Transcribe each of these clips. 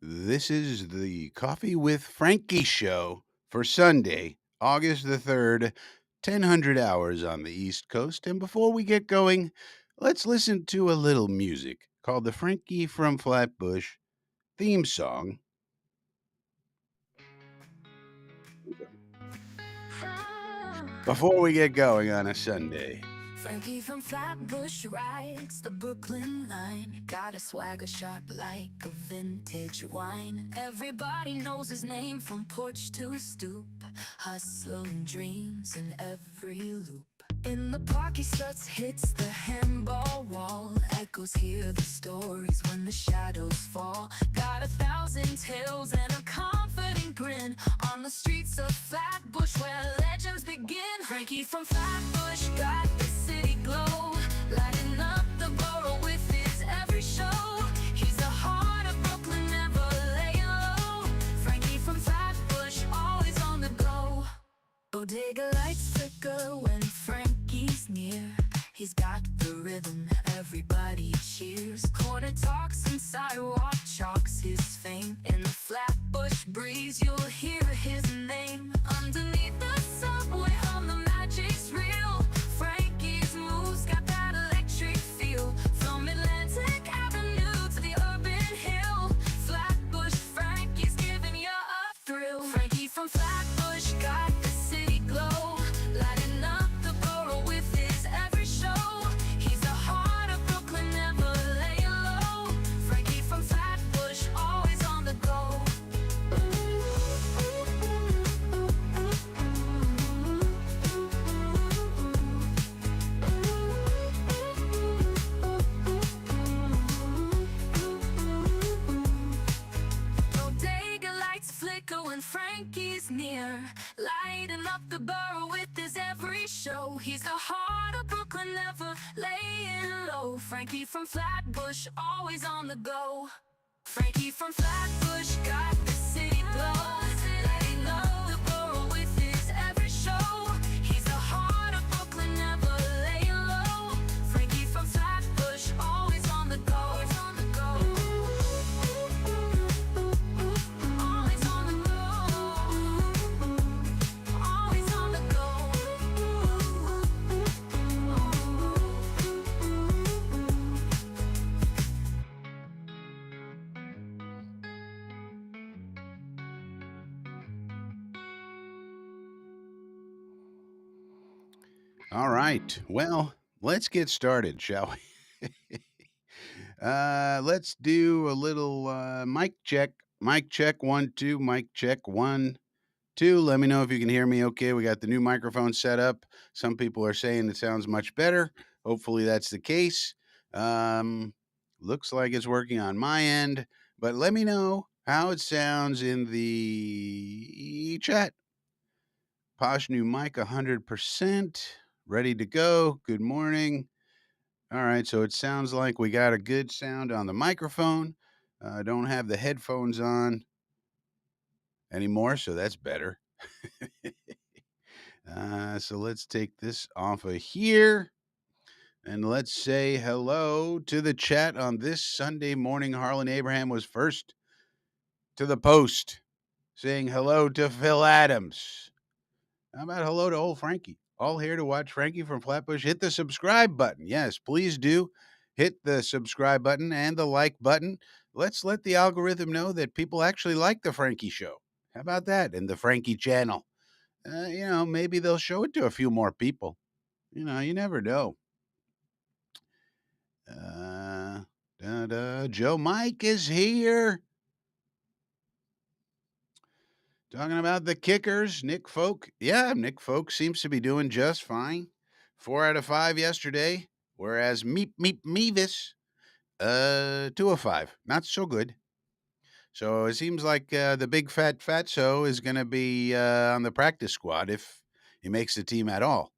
This is the Coffee with Frankie show for Sunday, August the 3rd, 1000 hours on the East Coast. And before we get going, let's listen to a little music called the Frankie from Flatbush theme song. Before we get going on a Sunday. Frankie from Flatbush rides the Brooklyn line. Got a swagger sharp like a vintage wine. Everybody knows his name from porch to stoop. Hustle and dreams in every loop. In the park he struts, hits the handball wall. Echoes hear the stories when the shadows fall. Got 1,000 tales and a confident grin. On the streets of Flatbush where legends begin. Frankie from Flatbush got the city glow, lighting up the borough with his every show. He's the heart of Brooklyn, never laying low. Frankie from Flatbush, always on the go. Bodega lights flicker when Frankie's near. He's got the rhythm, everybody cheers. Corner talks and sidewalk chalks his fame. In the Flatbush breeze you'll hear his name. Underneath the subway hum, the magic's real. Frankie's moves got that electric feel. From Atlantic Avenue to the urban hill, Flatbush Frankie's giving you a thrill. Frankie from Flatbush got the city glow, lighting up the borough with his every show. He's the heart of Brooklyn, never laying low. Frankie from Flatbush, always on the go. Bodega lights flicker when Frankie's near, lighting up the borough with his every show. He's the heart of Brooklyn, never laying low. Frankie from Flatbush, always on the go. Frankie from Flatbush got the city glow, lighting up the borough with his every show. He's the heart of Brooklyn, never laying low. Frankie from Flatbush, always on the go. Always on the go. Always on the go. Always on the go. All right. Well, let's get started, shall we? Let's do a little mic check. Mic check 1 2. Mic check 1 2. Let me know if you can hear me okay. We got the new microphone set up. Some people are saying it sounds much better. Hopefully that's the case. Um, Looks like it's working on my end, but let me know how it sounds in the chat. Posh new mic 100%. Ready to go. Good morning. All right, so it sounds like we got a good sound on the microphone. I don't have the headphones on anymore, so that's better. So let's take this off of here and let's say hello to the chat on this Sunday morning. Harlan Abraham was first to the post saying hello to Phil Adams. How about hello to old Frankie? All here to watch Frankie from Flatbush. Hit the subscribe button. Yes, please do. Hit the subscribe button and the like button. Let's let the algorithm know that people actually like the Frankie show. How about that? And the Frankie channel. Maybe they'll show it to a few more people. You never know. Joe Mike is here. Talking about the kickers, Nick Folk. Yeah, Nick Folk seems to be doing just fine. 4 out of 5 yesterday, whereas Meep Meep Meevis, 2 of 5. Not so good. So it seems like the big fat fatso is going to be on the practice squad if he makes the team at all.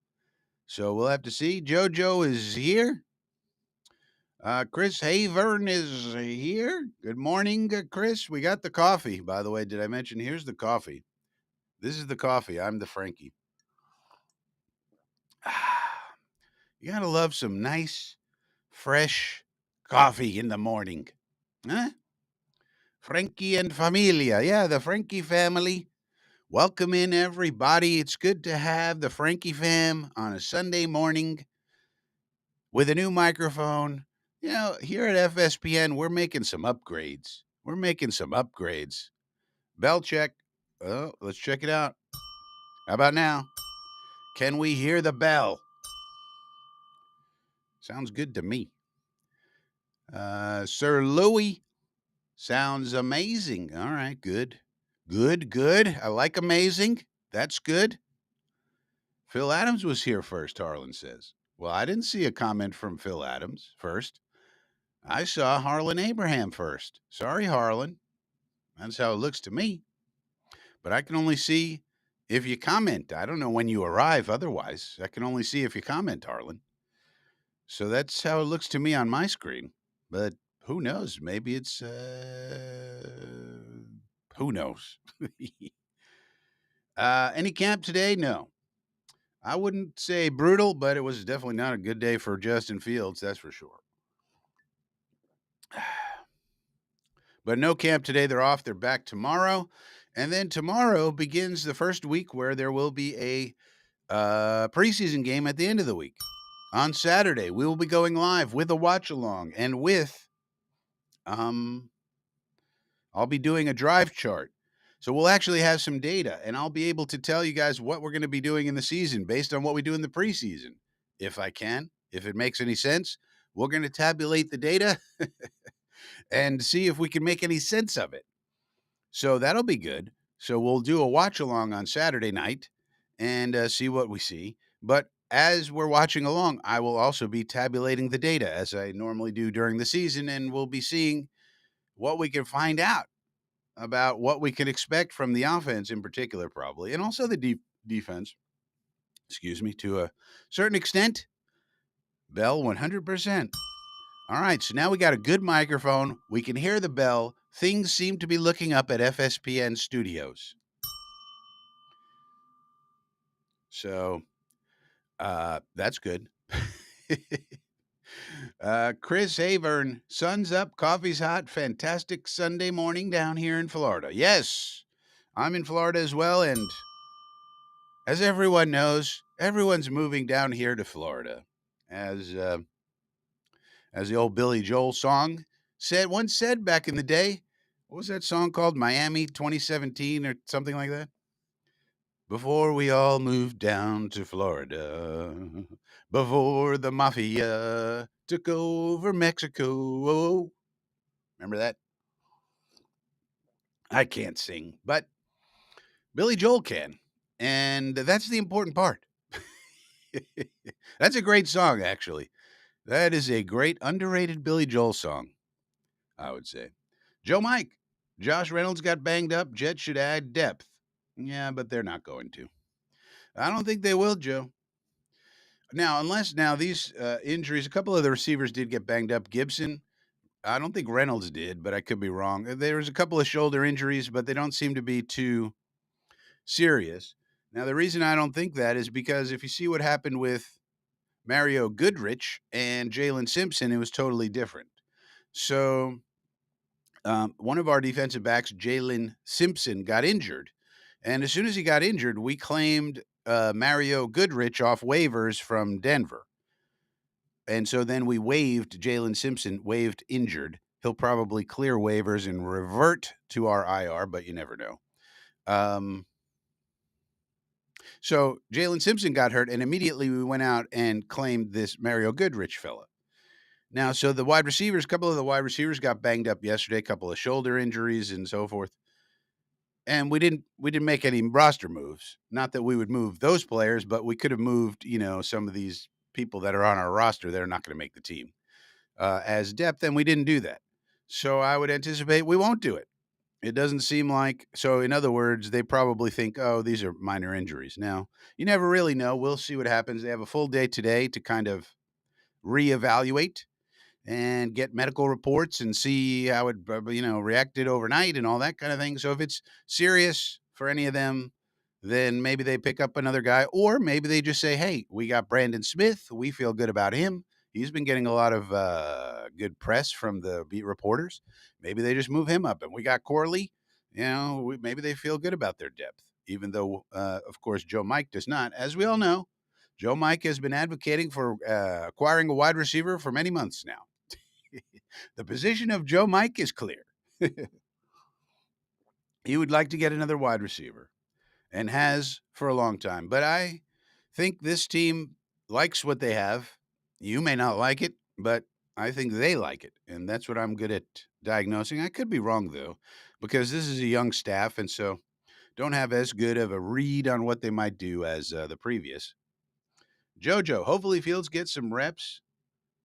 So we'll have to see. JoJo is here. Chris Havern is here. Good morning, Chris. We got the coffee, by the way. Did I mention? Here's the coffee. This is the coffee. I'm the Frankie. You gotta love some nice, fresh coffee in the morning. Huh? Frankie and Familia. Yeah, the Frankie family. Welcome in, everybody. It's good to have the Frankie fam on a Sunday morning with a new microphone. You know, here at FSPN, we're making some upgrades. We're making some upgrades. Bell check. Oh, let's check it out. How about now? Can we hear the bell? Sounds good to me. Sir Louis, sounds amazing. All right, good. Good, good. I like amazing. That's good. Phil Adams was here first, Harlan says. Well, I didn't see a comment from Phil Adams first. I saw Harlan Abraham first. Sorry, Harlan. That's how it looks to me. But I can only see if you comment. I don't know when you arrive otherwise. I can only see if you comment, Harlan. So that's how it looks to me on my screen. But who knows? Maybe it's who knows? Any camp today? No. I wouldn't say brutal, but it was definitely not a good day for Justin Fields, that's for sure. But no camp today. They're off. They're back tomorrow. And then tomorrow begins the first week where there will be a preseason game at the end of the week. On Saturday, we will be going live with a watch along and with I'll be doing a drive chart. So we'll actually have some data and I'll be able to tell you guys what we're going to be doing in the season based on what we do in the preseason. If I can, if it makes any sense, we're going to tabulate the data and see if we can make any sense of it. So that'll be good. So we'll do a watch along on Saturday night and see what we see. But as we're watching along, I will also be tabulating the data as I normally do during the season, and we'll be seeing what we can find out about what we can expect from the offense in particular, probably, and also the defense. Excuse me, to a certain extent. Bell, 100%. All right, so now we got a good microphone. We can hear the bell. Things seem to be looking up at FSPN Studios. So that's good. Chris Avern, sun's up, coffee's hot, fantastic Sunday morning down here in Florida. Yes, I'm in Florida as well, and as everyone knows, everyone's moving down here to Florida. As the old Billy Joel song once said back in the day. What was that song called? Miami 2017 or something like that? Before we all moved down to Florida, before the mafia took over Mexico. Remember that? I can't sing, but Billy Joel can. And that's the important part. That's a great song, actually. That is a great, underrated Billy Joel song, I would say. Joe Mike, Josh Reynolds got banged up. Jets should add depth. Yeah, but they're not going to. I don't think they will, Joe. Unless these injuries, a couple of the receivers did get banged up. Gibson, I don't think Reynolds did, but I could be wrong. There was a couple of shoulder injuries, but they don't seem to be too serious. Now, the reason I don't think that is because if you see what happened with Mario Goodrich and Jalen Simpson, it was totally different. So, one of our defensive backs, Jalen Simpson, got injured. And as soon as he got injured, we claimed Mario Goodrich off waivers from Denver. And so then we waived Jalen Simpson, waived injured. He'll probably clear waivers and revert to our IR, but you never know. So Jalen Simpson got hurt, and immediately we went out and claimed this Mario Goodrich fella. Now, so the wide receivers, a couple of the wide receivers got banged up yesterday, a couple of shoulder injuries and so forth. And we didn't make any roster moves. Not that we would move those players, but we could have moved, some of these people that are on our roster that are not going to make the team as depth, and we didn't do that. So I would anticipate we won't do it. It doesn't seem like so. In other words, they probably think, oh, these are minor injuries. Now, you never really know. We'll see what happens. They have a full day today to kind of reevaluate and get medical reports and see how it, reacted overnight and all that kind of thing. So if it's serious for any of them, then maybe they pick up another guy, or maybe they just say, hey, we got Brandon Smith. We feel good about him. He's been getting a lot of good press from the beat reporters. Maybe they just move him up, and we got Corley. Maybe they feel good about their depth, even though, of course, Joe Mike does not. As we all know, Joe Mike has been advocating for acquiring a wide receiver for many months now. The position of Joe Mike is clear. He would like to get another wide receiver and has for a long time. But I think this team likes what they have. You may not like it, but I think they like it. And that's what I'm good at diagnosing. I could be wrong, though, because this is a young staff. And so don't have as good of a read on what they might do as the previous. JoJo, hopefully Fields gets some reps.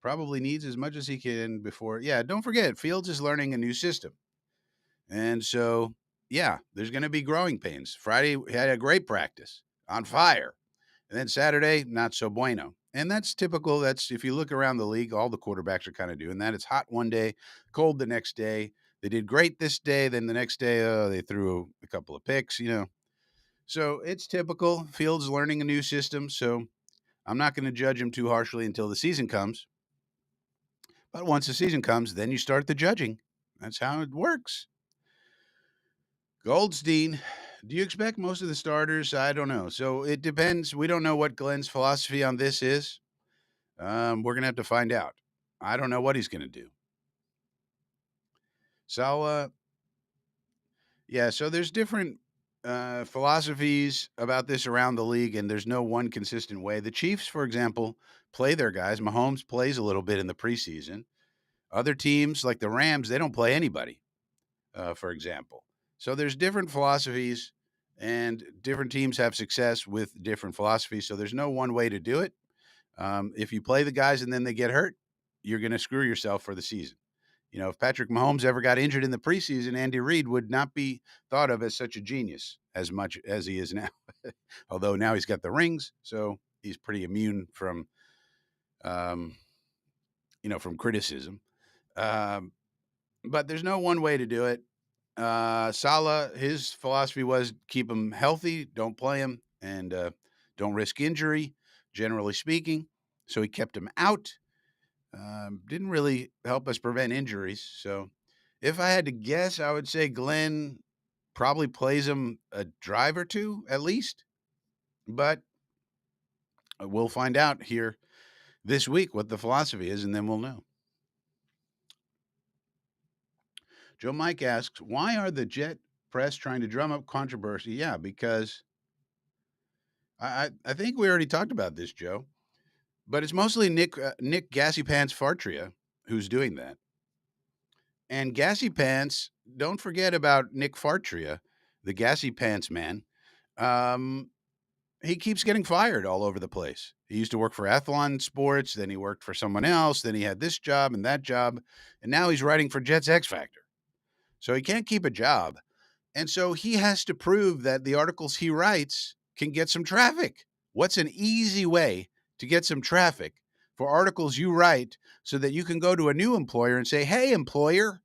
Probably needs as much as he can before. Yeah, don't forget, Fields is learning a new system. And so, yeah, there's going to be growing pains. Friday, he had a great practice, on fire. And then Saturday, not so bueno. And that's typical. That's if you look around the league, all the quarterbacks are kind of doing that. It's hot one day, cold the next day. They did great this day. Then the next day, they threw a couple of picks. So it's typical. Fields learning a new system. So I'm not going to judge him too harshly until the season comes. But once the season comes, then you start the judging. That's how it works. Goldstein, do you expect most of the starters? I don't know. So it depends. We don't know what Glenn's philosophy on this is. We're going to have to find out. I don't know what he's going to do. So, yeah, so there's different philosophies about this around the league, and there's no one consistent way. The Chiefs, for example, play their guys. Mahomes plays a little bit in the preseason. Other teams, like the Rams, they don't play anybody, for example. So there's different philosophies, and different teams have success with different philosophies. So there's no one way to do it. If you play the guys and then they get hurt, you're going to screw yourself for the season. If Patrick Mahomes ever got injured in the preseason, Andy Reid would not be thought of as such a genius as much as he is now. Although now he's got the rings, so he's pretty immune um, from criticism. Um, but there's no one way to do it. Salah, his philosophy was keep him healthy, don't play him, and don't risk injury, generally speaking. So he kept him out. Didn't really help us prevent injuries. So if I had to guess, I would say Glenn probably plays him a drive or two at least. But we'll find out here this week what the philosophy is, and then we'll know. Joe Mike asks, why are the Jet press trying to drum up controversy? Yeah, because I think we already talked about this, Joe, but it's mostly Nick Gassy Pants Fartria who's doing that. And Gassy Pants, don't forget about Nick Fartria, the Gassy Pants man. Um, he keeps getting fired all over the place. He used to work for Athlon Sports, then he worked for someone else, then he had this job and that job, and now he's writing for Jets X Factor. So he can't keep a job. And so he has to prove that the articles he writes can get some traffic. What's an easy way to get some traffic for articles you write so that you can go to a new employer and say, hey, employer,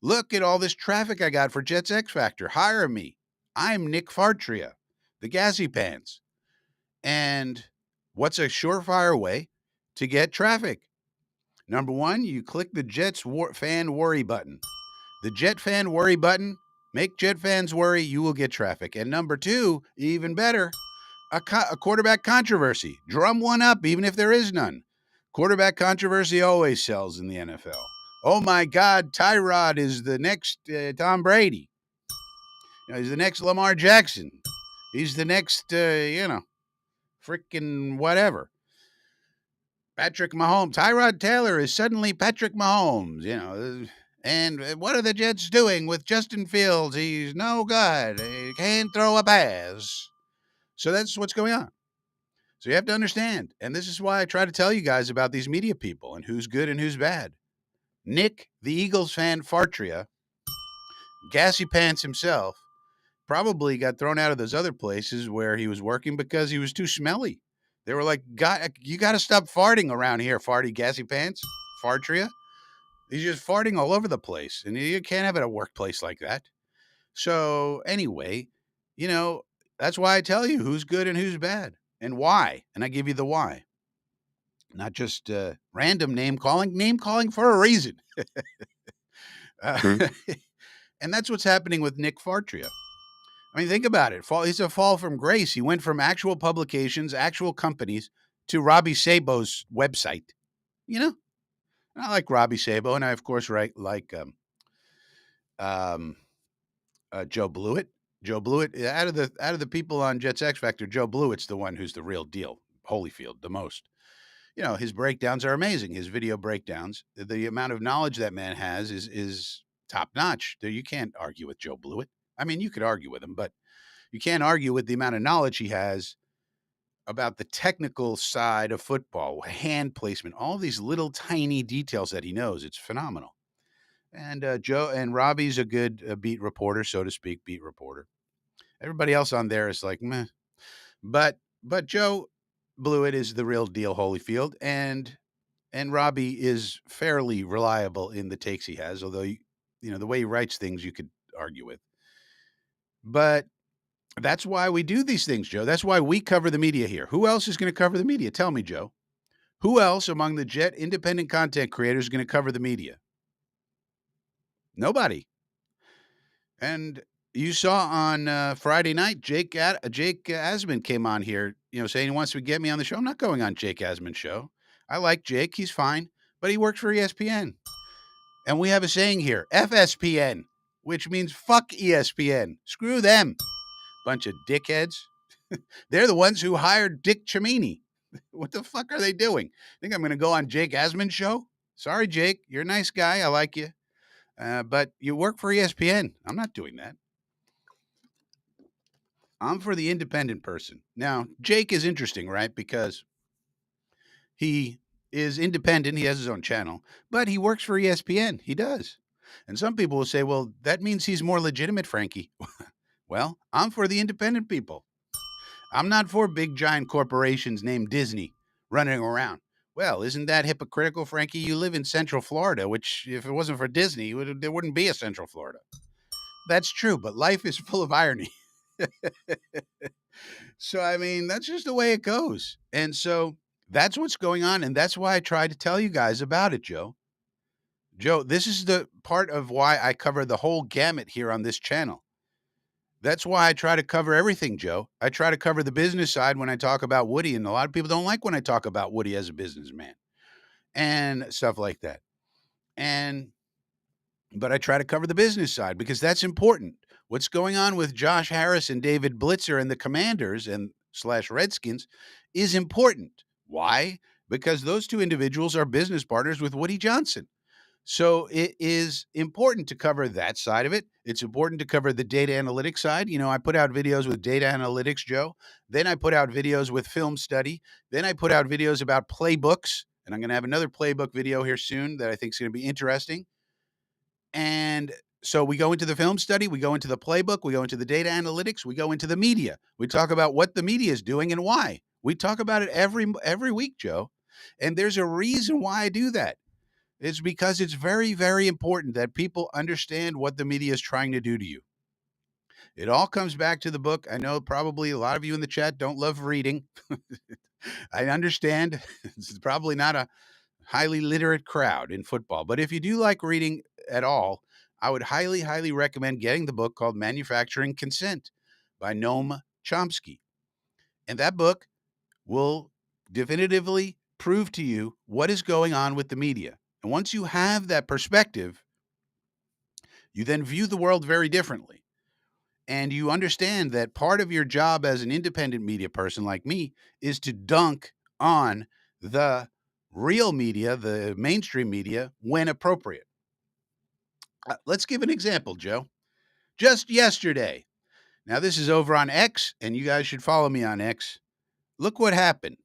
look at all this traffic I got for Jets X Factor. Hire me. I'm Nick Fartria, the Gassy Pants. And what's a surefire way to get traffic? Number one, you click the Jets fan worry button. The Jet fan worry button, make Jet fans worry, you will get traffic. And number two, even better, a quarterback controversy. Drum one up, even if there is none. Quarterback controversy always sells in the NFL. Oh my God, Tyrod is the next Tom Brady. He's the next Lamar Jackson. He's the next, freaking whatever. Patrick Mahomes. Tyrod Taylor is suddenly Patrick Mahomes. And what are the Jets doing with Justin Fields? He's no good. He can't throw a pass. So that's what's going on. So you have to understand. And this is why I try to tell you guys about these media people and who's good and who's bad. Nick, the Eagles fan, Fartria, Gassy Pants himself, probably got thrown out of those other places where he was working because he was too smelly. They were like, God, you got to stop farting around here, farty Gassy Pants, Fartria. He's just farting all over the place, and you can't have it at a workplace like that. So anyway, that's why I tell you who's good and who's bad and why, and I give you the why. Not just random name calling for a reason. Uh, Mhm. and that's what's happening with Nick Fartria. I mean, think about it. He's a fall from grace. He went from actual publications, actual companies, to Robbie Sabo's website. You know, I like Robbie Sabo, and I of course like um, Joe Blewett. Joe Blewett, out of the people on Jets X Factor, Joe Blewett's the one who's the real deal. Holyfield, the most. You know, his breakdowns are amazing. His video breakdowns, the amount of knowledge that man has is top notch. You can't argue with Joe Blewett. I mean, you could argue with him, but you can't argue with the amount of knowledge he has about the technical side of football, hand placement, all these little tiny details that he knows. It's phenomenal. And Joe and Robbie's a good beat reporter, so to speak, beat reporter. Everybody else on there is like meh, but Joe Blewett is the real deal, Holyfield, and Robbie is fairly reliable in the takes he has, although the way he writes things you could argue with. But that's why we do these things, Joe. That's why we cover the media here. Who else is going to cover the media? Tell me, Joe. Who else among the Jet independent content creators is going to cover the media? Nobody. And you saw on Friday night, Jake Asman came on here, saying he wants to get me on the show. I'm not going on Jake Asman's show. I like Jake; he's fine, but he works for ESPN, and we have a saying here: FSPN, which means fuck ESPN. Screw them, bunch of dickheads. They're the ones who hired Dick Cheney. What the fuck are they doing? Think I'm going to go on Jake Asman's show? Sorry, Jake. You're a nice guy. I like you. But you work for ESPN. I'm not doing that. I'm for the independent person. Now, Jake is interesting, right? Because he is independent. He has his own channel, but he works for ESPN. He does. And some people will say, well, that means he's more legitimate, Frankie. Well, I'm for the independent people. I'm not for big giant corporations named Disney running around. Well, isn't that hypocritical, Frankie? You live in Central Florida, which, if it wasn't for Disney, there wouldn't be a Central Florida. That's true, but life is full of irony. So, I mean, that's just the way it goes. And so that's what's going on. And that's why I tried to tell you guys about it, Joe. Joe, this is the part of why I cover the whole gamut here on this channel. That's why I try to cover everything, Joe. I try to cover the business side when I talk about Woody, and a lot of people don't like when I talk about Woody as a businessman and stuff like that. And but I try to cover the business side because that's important. What's going on with Josh Harris and David Blitzer and the Commanders and slash Redskins is important. Why? Because those two individuals are business partners with Woody Johnson. So it is important to cover that side of it. It's important to cover the data analytics side. I put out videos with data analytics, Joe. Then I put out videos with film study. Then I put out videos about playbooks. And I'm going to have another playbook video here soon that I think is going to be interesting. And so we go into the film study, we go into the playbook, we go into the data analytics, we go into the media. We talk about what the media is doing and why. We talk about it every week, Joe. And there's a reason why I do that. It's because it's very, very important that people understand what the media is trying to do to you. It all comes back to the book. I know probably a lot of you in the chat don't love reading. I understand. It's probably not a highly literate crowd in football. But if you do like reading at all, I would highly, highly recommend getting the book called Manufacturing Consent by Noam Chomsky. And that book will definitively prove to you what is going on with the media. And once you have that perspective, you then view the world very differently. And you understand that part of your job as an independent media person like me is to dunk on the real media, the mainstream media, when appropriate. Let's give an example, Joe. Just yesterday, now this is over on X, and you guys should follow me on X. Look what happened.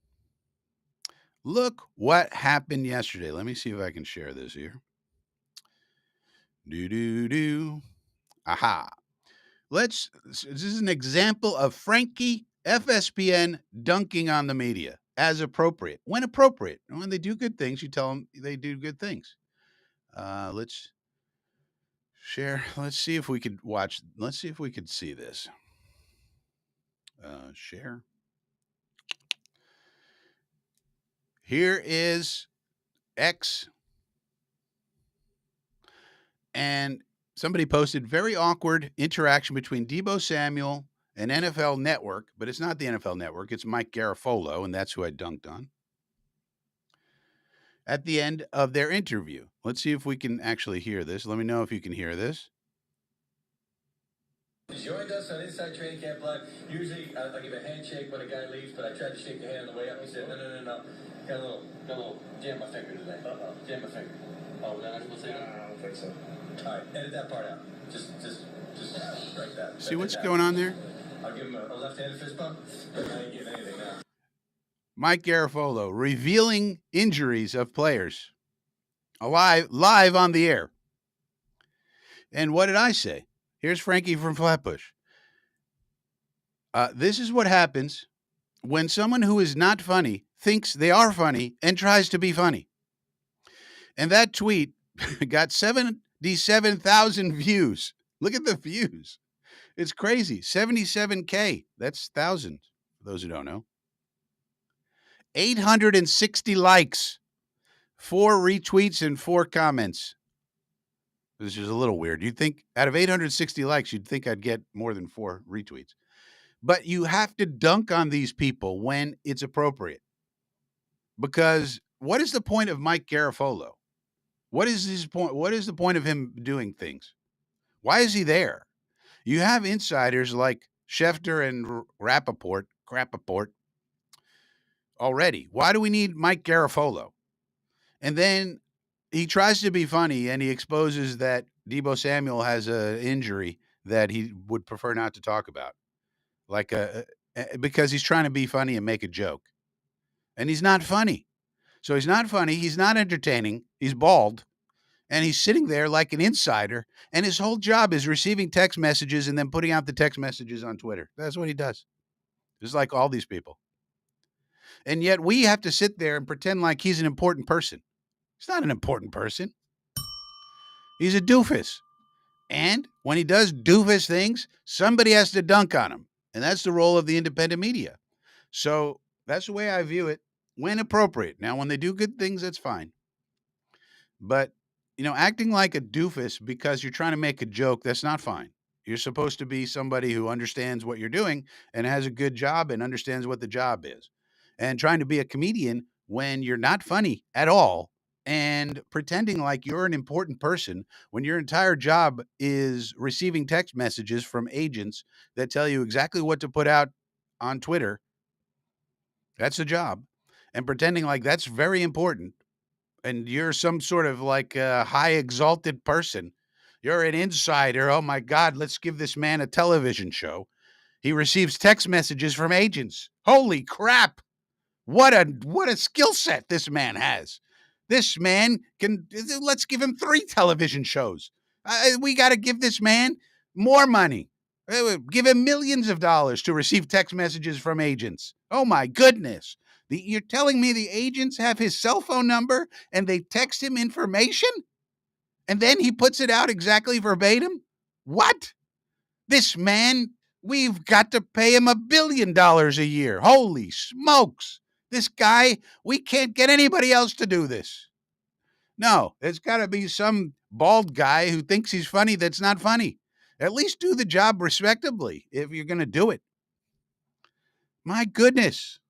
Look what happened yesterday. Let me see if I can share this here. Do, do, do. Aha. This is an example of Frankie FSPN dunking on the media as appropriate, when appropriate. When they do good things, you tell them they do good things. Let's share. Let's see if we could watch. Let's see if we could see this. Share. Here is X. And somebody posted very awkward interaction between Debo Samuel and NFL Network, but it's not the NFL Network. It's Mike Garafolo, and that's who I dunked on at the end of their interview. Let's see if we can actually hear this. Let me know if you can hear this. Joined us on Inside Training Camp Live. Usually, I give a handshake when a guy leaves, but I tried to shake the hand on the way up. He said, no. Got a little jam my finger today. Jam my finger. Oh, was I not supposed to say that? I don't think so. All right, edit that part out. Just strike that. See what's going on there? I'll give him a left-handed fist bump. I ain't getting anything now. Mike Garafolo revealing injuries of players live on the air. And what did I say? Here's Frankie from Flatbush. This is what happens when someone who is not funny thinks they are funny and tries to be funny. And that tweet got 77,000 views. Look at the views. It's crazy. 77K. That's thousands, for those who don't know. 860 likes, 4 retweets, and 4 comments. This is a little weird. You'd think out of 860 likes, you'd think I'd get more than 4 retweets. But you have to dunk on these people when it's appropriate. Because what is the point of Mike Garafolo? What is his point? What is the point of him doing things? Why is he there? You have insiders like Schefter and Rappaport already. Why do we need Mike Garafolo? And then he tries to be funny and he exposes that Debo Samuel has an injury that he would prefer not to talk about. Because he's trying to be funny and make a joke. And he's not funny. So he's not funny, he's not entertaining, he's bald, and he's sitting there like an insider, and his whole job is receiving text messages and then putting out the text messages on Twitter. That's what he does. Just like all these people. And yet we have to sit there and pretend like he's an important person. He's not an important person. He's a doofus. And when he does doofus things, somebody has to dunk on him. And that's the role of the independent media. So that's the way I view it when appropriate. Now, when they do good things, that's fine. But, acting like a doofus because you're trying to make a joke, that's not fine. You're supposed to be somebody who understands what you're doing and has a good job and understands what the job is. And trying to be a comedian when you're not funny at all and pretending like you're an important person when your entire job is receiving text messages from agents that tell you exactly what to put out on Twitter. That's the job. And pretending like that's very important and you're some sort of like a high exalted person. You're an insider. Oh my God, let's give this man a television show. He receives text messages from agents. Holy crap. What a skill set this man has. This man let's give him 3 television shows. We got to give this man more money. Give him millions of dollars to receive text messages from agents. Oh my goodness. You're telling me the agents have his cell phone number and they text him information? And then he puts it out exactly verbatim? What? This man, we've got to pay him $1 billion a year. Holy smokes. This guy, we can't get anybody else to do this. No, it's got to be some bald guy who thinks he's funny that's not funny. At least do the job respectably if you're going to do it. My goodness.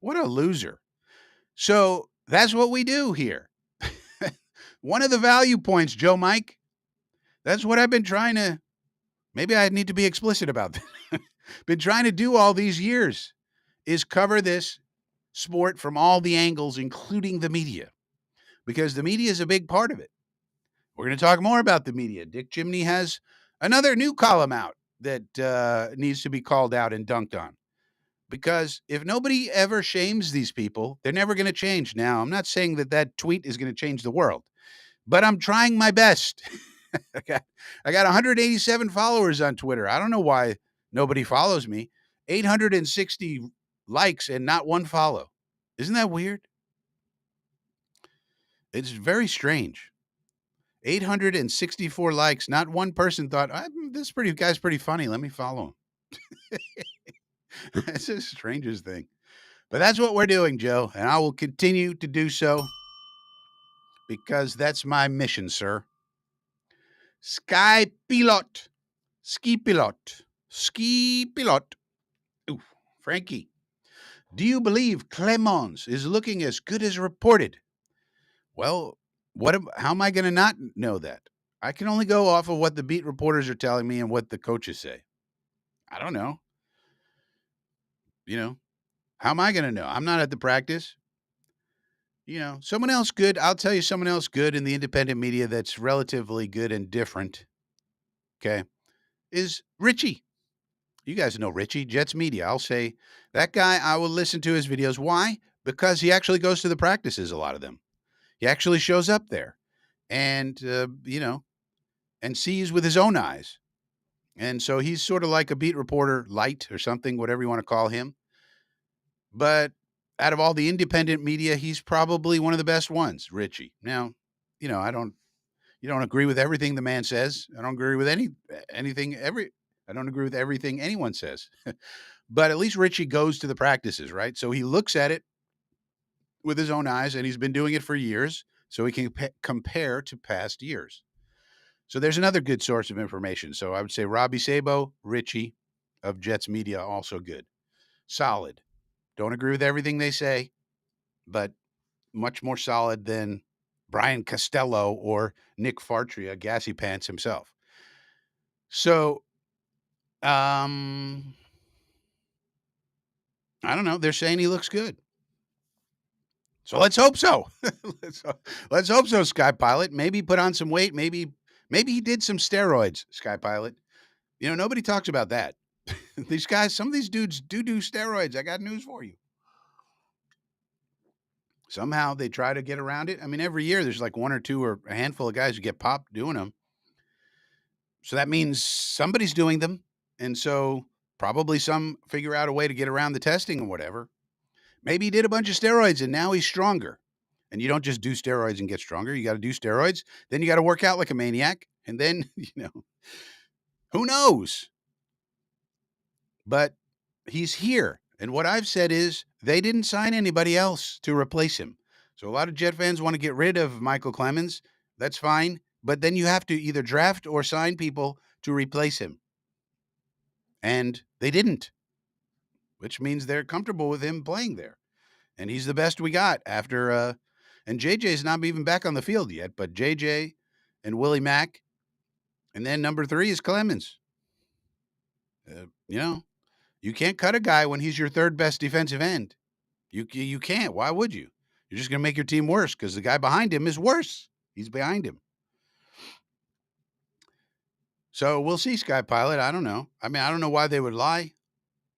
What a loser. So that's what we do here. One of the value points, Joe Mike, that's what I've been trying to, maybe I need to be explicit about that. Been trying to do all these years is cover this sport from all the angles, including the media, because the media is a big part of it. We're going to talk more about the media. Dick Chimney has another new column out that needs to be called out and dunked on. Because if nobody ever shames these people, they're never going to change. Now, I'm not saying that tweet is going to change the world, but I'm trying my best. I got 187 followers on Twitter. I don't know why nobody follows me. 860 likes and not one follow. Isn't that weird? It's very strange. 864 likes. Not one person thought, this guy's pretty funny. Let me follow him. That's the strangest thing. But that's what we're doing, Joe. And I will continue to do so because that's my mission, sir. Sky pilot. Ski pilot. Ski pilot. Ooh, Frankie, do you believe Clemens is looking as good as reported? Well, how am I going to not know that? I can only go off of what the beat reporters are telling me and what the coaches say. I don't know. You know, how am I going to know? I'm not at the practice. Someone else good. I'll tell you someone else good in the independent media that's relatively good and different. Okay. Is Richie. You guys know Richie, Jets Media. I'll say that guy, I will listen to his videos. Why? Because he actually goes to the practices, a lot of them. He actually shows up there and, and sees with his own eyes. And so he's sort of like a beat reporter light or something, whatever you want to call him. But out of all the independent media, he's probably one of the best ones, Richie. Now, I don't you don't agree with everything the man says. I don't agree with anything I don't agree with everything anyone says. But at least Richie goes to the practices, right? So he looks at it with his own eyes and he's been doing it for years so he can compare to past years. So there's another good source of information. So I would say Robbie Sabo, Richie of Jets Media, also good. Solid. Don't agree with everything they say, but much more solid than Brian Costello or Nick Fartria, Gassy Pants himself. So, I don't know. They're saying he looks good. So let's hope so. let's hope so, Sky Pilot. Maybe put on some weight. Maybe he did some steroids, Sky Pilot. Nobody talks about that. These guys, some of these dudes do steroids. I got news for you. Somehow they try to get around it. I mean, every year there's like one or two or a handful of guys who get popped doing them. So that means somebody's doing them. And so probably some figure out a way to get around the testing or whatever. Maybe he did a bunch of steroids and now he's stronger. And you don't just do steroids and get stronger. You got to do steroids. Then you got to work out like a maniac. And then, who knows? But he's here. And what I've said is they didn't sign anybody else to replace him. So a lot of Jet fans want to get rid of Michael Clemens. That's fine. But then you have to either draft or sign people to replace him. And they didn't, which means they're comfortable with him playing there. And he's the best we got after, and JJ's not even back on the field yet, but JJ and Willie Mack. And then number 3 is Clemens. You can't cut a guy when he's your third best defensive end. You can't. Why would you? You're just going to make your team worse because the guy behind him is worse. He's behind him. So we'll see, Sky Pilot. I don't know. I mean, I don't know why they would lie.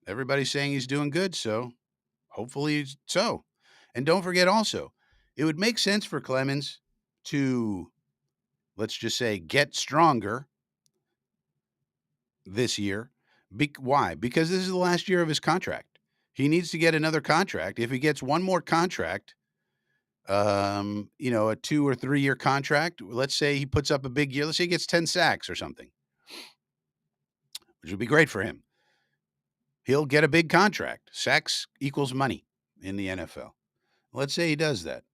Everybody's saying he's doing good, so hopefully so. And don't forget also, it would make sense for Clemens to, let's just say, get stronger this year. Why? Because this is the last year of his contract. He needs to get another contract. If he gets one more contract, a 2 or 3 year contract, let's say he puts up a big year. Let's say he gets 10 sacks or something, which would be great for him. He'll get a big contract. Sacks equals money in the NFL. Let's say he does that.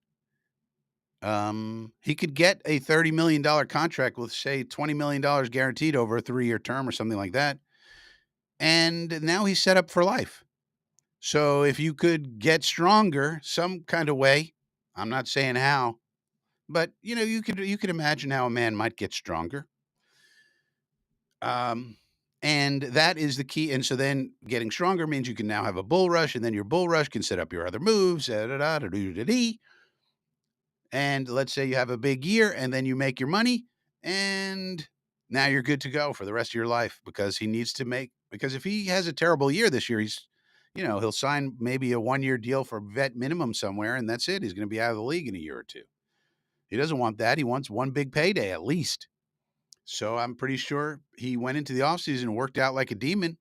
He could get a $30 million contract with, say, $20 million guaranteed over a 3-year term or something like that. And now he's set up for life. So if you could get stronger some kind of way, I'm not saying how, but you could imagine how a man might get stronger. And that is the key. And so then getting stronger means you can now have a bull rush, and then your bull rush can set up your other moves. And let's say you have a big year and then you make your money and now you're good to go for the rest of your life because if he has a terrible year this year, he'll sign maybe a 1-year deal for vet minimum somewhere and that's it. He's going to be out of the league in a year or two. He doesn't want that. He wants one big payday at least. So I'm pretty sure he went into the offseason and worked out like a demon.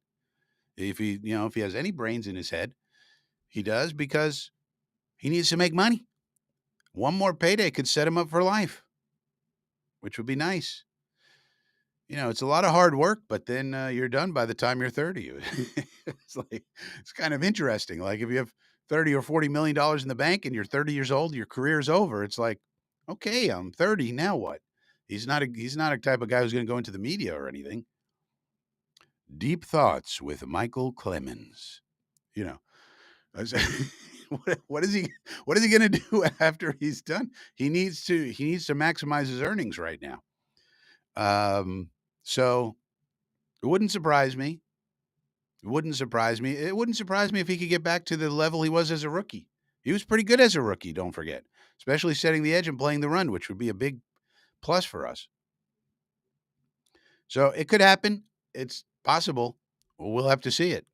If he has any brains in his head, he does because he needs to make money. One more payday could set him up for life, which would be nice. It's a lot of hard work, but then you're done by the time you're 30. It's kind of interesting. Like if you have 30 or $40 million in the bank and you're 30 years old, your career's over. It's like, okay, I'm 30. Now what? He's not a type of guy who's going to go into the media or anything. Deep thoughts with Michael Clemens. You know, I was- what is he? What is he going to do after he's done? He needs to maximize his earnings right now. So it wouldn't surprise me. It wouldn't surprise me. It wouldn't surprise me if he could get back to the level he was as a rookie. He was pretty good as a rookie. Don't forget, especially setting the edge and playing the run, which would be a big plus for us. So it could happen. It's possible. We'll have to see it.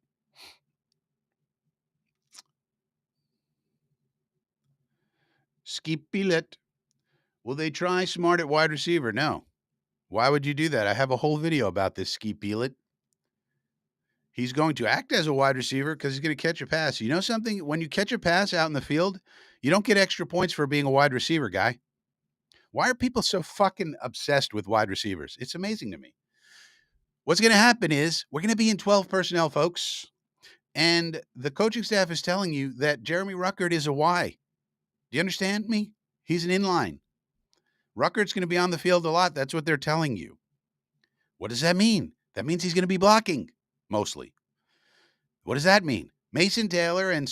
Skip Bilet. Will they try smart at wide receiver? No. Why would you do that? I have a whole video about this Ski Peelit. He's going to act as a wide receiver because he's going to catch a pass. You know something? When you catch a pass out in the field, you don't get extra points for being a wide receiver guy. Why are people so fucking obsessed with wide receivers? It's amazing to me. What's going to happen is we're going to be in 12 personnel, folks. And the coaching staff is telling you that Jeremy Ruckert is a Y. Do you understand me? He's an inline. Ruckert's going to be on the field a lot. That's what they're telling you. What does that mean? That means he's going to be blocking mostly. What does that mean? Mason Taylor and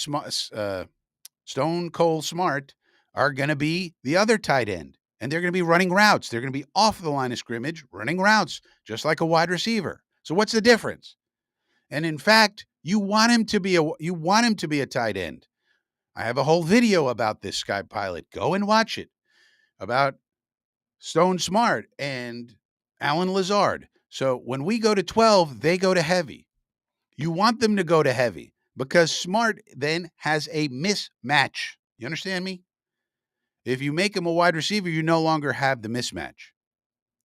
Stone Cold Smart are going to be the other tight end, and they're going to be running routes. They're going to be off the line of scrimmage, running routes, just like a wide receiver. So what's the difference? And in fact, you want him to be a tight end. I have a whole video about this Sky Pilot. Go and watch it about Stone Smart and Alan Lazard. So when we go to 12, they go to heavy. You want them to go to heavy because Smart then has a mismatch. You understand me? If you make him a wide receiver, you no longer have the mismatch.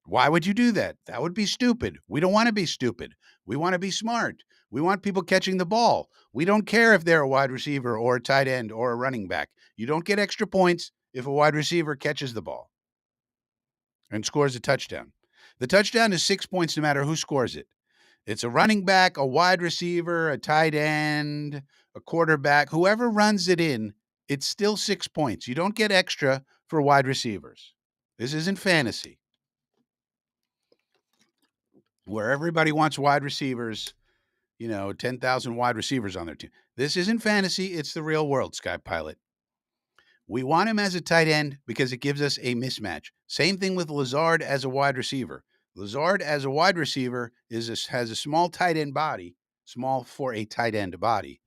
Why would you do that? That would be stupid. We don't want to be stupid. We want to be smart. We want people catching the ball. We don't care if they're a wide receiver or a tight end or a running back. You don't get extra points if a wide receiver catches the ball and scores a touchdown. The touchdown is 6 points no matter who scores it. It's a running back, a wide receiver, a tight end, a quarterback, whoever runs it in, it's still 6 points. You don't get extra for wide receivers. This isn't fantasy where everybody wants wide receivers, 10,000 wide receivers on their team. This isn't fantasy. It's the real world, Sky Pilot. We want him as a tight end because it gives us a mismatch. Same thing with Lazard as a wide receiver. Lazard as a wide receiver has a small tight end body, small for a tight end body.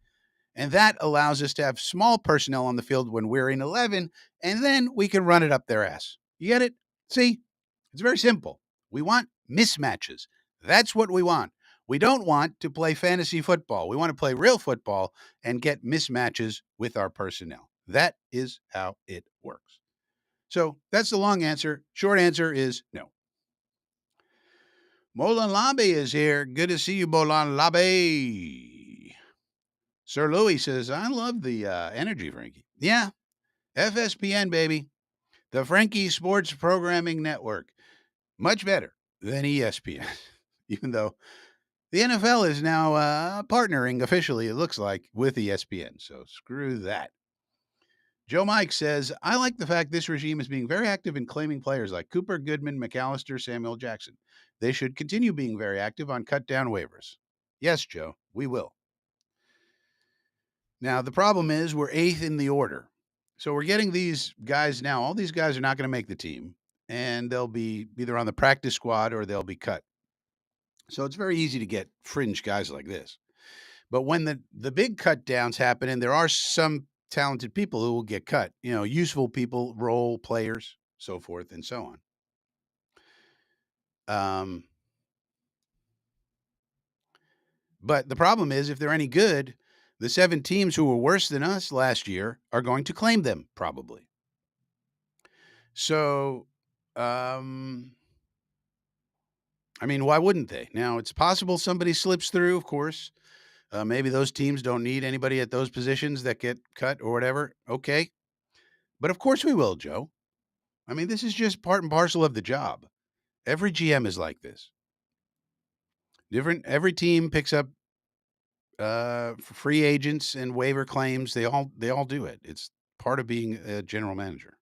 And that allows us to have small personnel on the field when we're in 11, and then we can run it up their ass. You get it? See, it's very simple. We want mismatches. That's what we want. We don't want to play fantasy football. We want to play real football and get mismatches with our personnel. That is how it works. So that's the long answer. Short answer is no. Molan Labe is here. Good to see you, Molan Labe. Sir Louis says, I love the energy, Frankie. Yeah, FSPN, baby. The Frankie Sports Programming Network. Much better than ESPN, even though the NFL is now partnering officially, it looks like, with ESPN. So screw that. Joe Mike says, I like the fact this regime is being very active in claiming players like Cooper, Goodman, McAllister, Samuel Jackson. They should continue being very active on cut down waivers. Yes, Joe, we will. Now, the problem is we're eighth in the order. So we're getting these guys now. All these guys are not going to make the team, and they'll be either on the practice squad or they'll be cut. So it's very easy to get fringe guys like this. But when the big cut downs happen, and there are some talented people who will get cut, useful people, role players, so forth and so on. But the problem is, if they're any good, the 7 teams who were worse than us last year are going to claim them probably. So, I mean, why wouldn't they? Now, it's possible somebody slips through, of course. Maybe those teams don't need anybody at those positions that get cut or whatever. Okay. But of course we will, Joe. I mean, this is just part and parcel of the job. Every GM is like this. Every team picks up free agents and waiver claims. They all do it. It's part of being a general manager.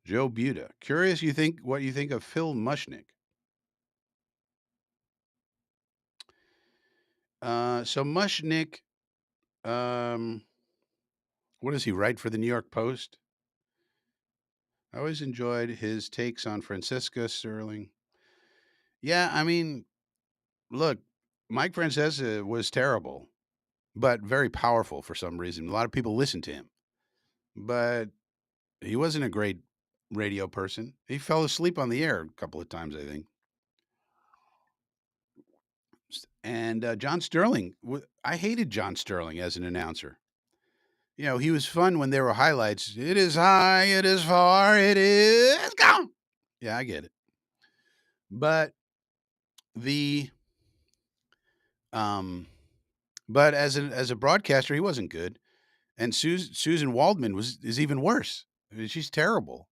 Joe Buda. Curious you think what you think of Phil Mushnick. So Mushnick, um, what does he write for the New York Post? I always enjoyed his takes on Francisca Sterling. Yeah, I mean, look, Mike Francesa was terrible, but very powerful for some reason. A lot of people listened to him, but he wasn't a great radio person. He fell asleep on the air a couple of times, I think. And John Sterling, I hated John Sterling as an announcer. You know, he was fun when there were highlights. It is high, it is far, it is gone. Yeah, I get it. But the um but as a broadcaster, he wasn't good. And Susan Waldman is even worse. I mean, she's terrible.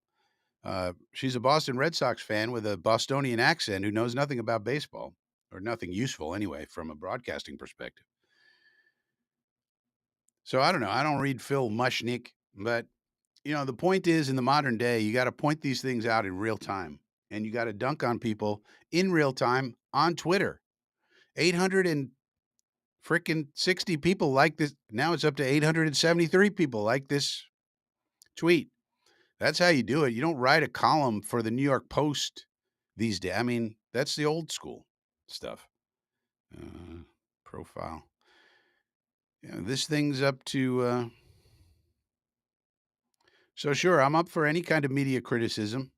She's a Boston Red Sox fan with a Bostonian accent who knows nothing about baseball or nothing useful anyway from a broadcasting perspective. So I don't know. I don't read Phil Mushnick, but the point is in the modern day, you got to point these things out in real time and you got to dunk on people in real time on Twitter. 800 and freaking 60 people like this. Now it's up to 873 people like this tweet. That's how you do it. You don't write a column for the New York Post these days. I mean, that's the old school stuff. Profile. Yeah, this thing's up to. So sure, I'm up for any kind of media criticism.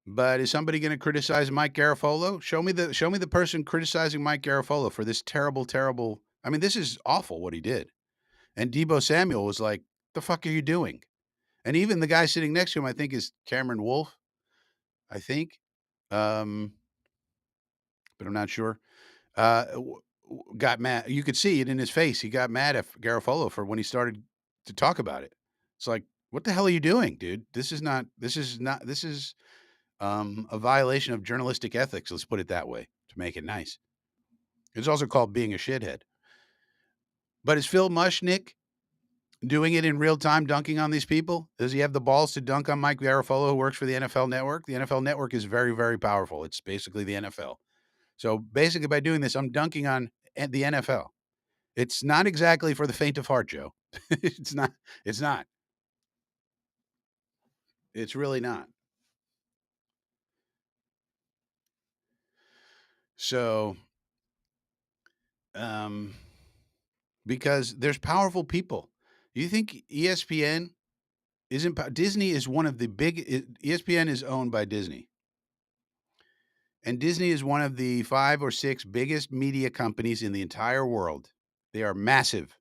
But is somebody going to criticize Mike Garafolo? Show me the person criticizing Mike Garafolo for this terrible, terrible. I mean, this is awful what he did. And Debo Samuel was like, "The fuck are you doing?" And even the guy sitting next to him, I think, is Cameron Wolf. I think, um, but I'm not sure. Got mad. You could see it in his face. He got mad at Garofalo for when he started to talk about it. It's like, what the hell are you doing, dude? This is not. This is not. This is a violation of journalistic ethics. Let's put it that way to make it nice. It's also called being a shithead. But is Phil Mushnick doing it in real time, dunking on these people? Does he have the balls to dunk on Mike Garofalo, who works for the NFL Network? The NFL Network is very, very powerful. It's basically the NFL. So basically, by doing this, I'm dunking on the NFL. It's not exactly for the faint of heart, Joe. It's not. It's not. It's really not. So, um, because there's powerful people. You think ESPN isn't? Disney is one of the big. ESPN is owned by Disney, and Disney is one of the 5 or 6 biggest media companies in the entire world. They are massive.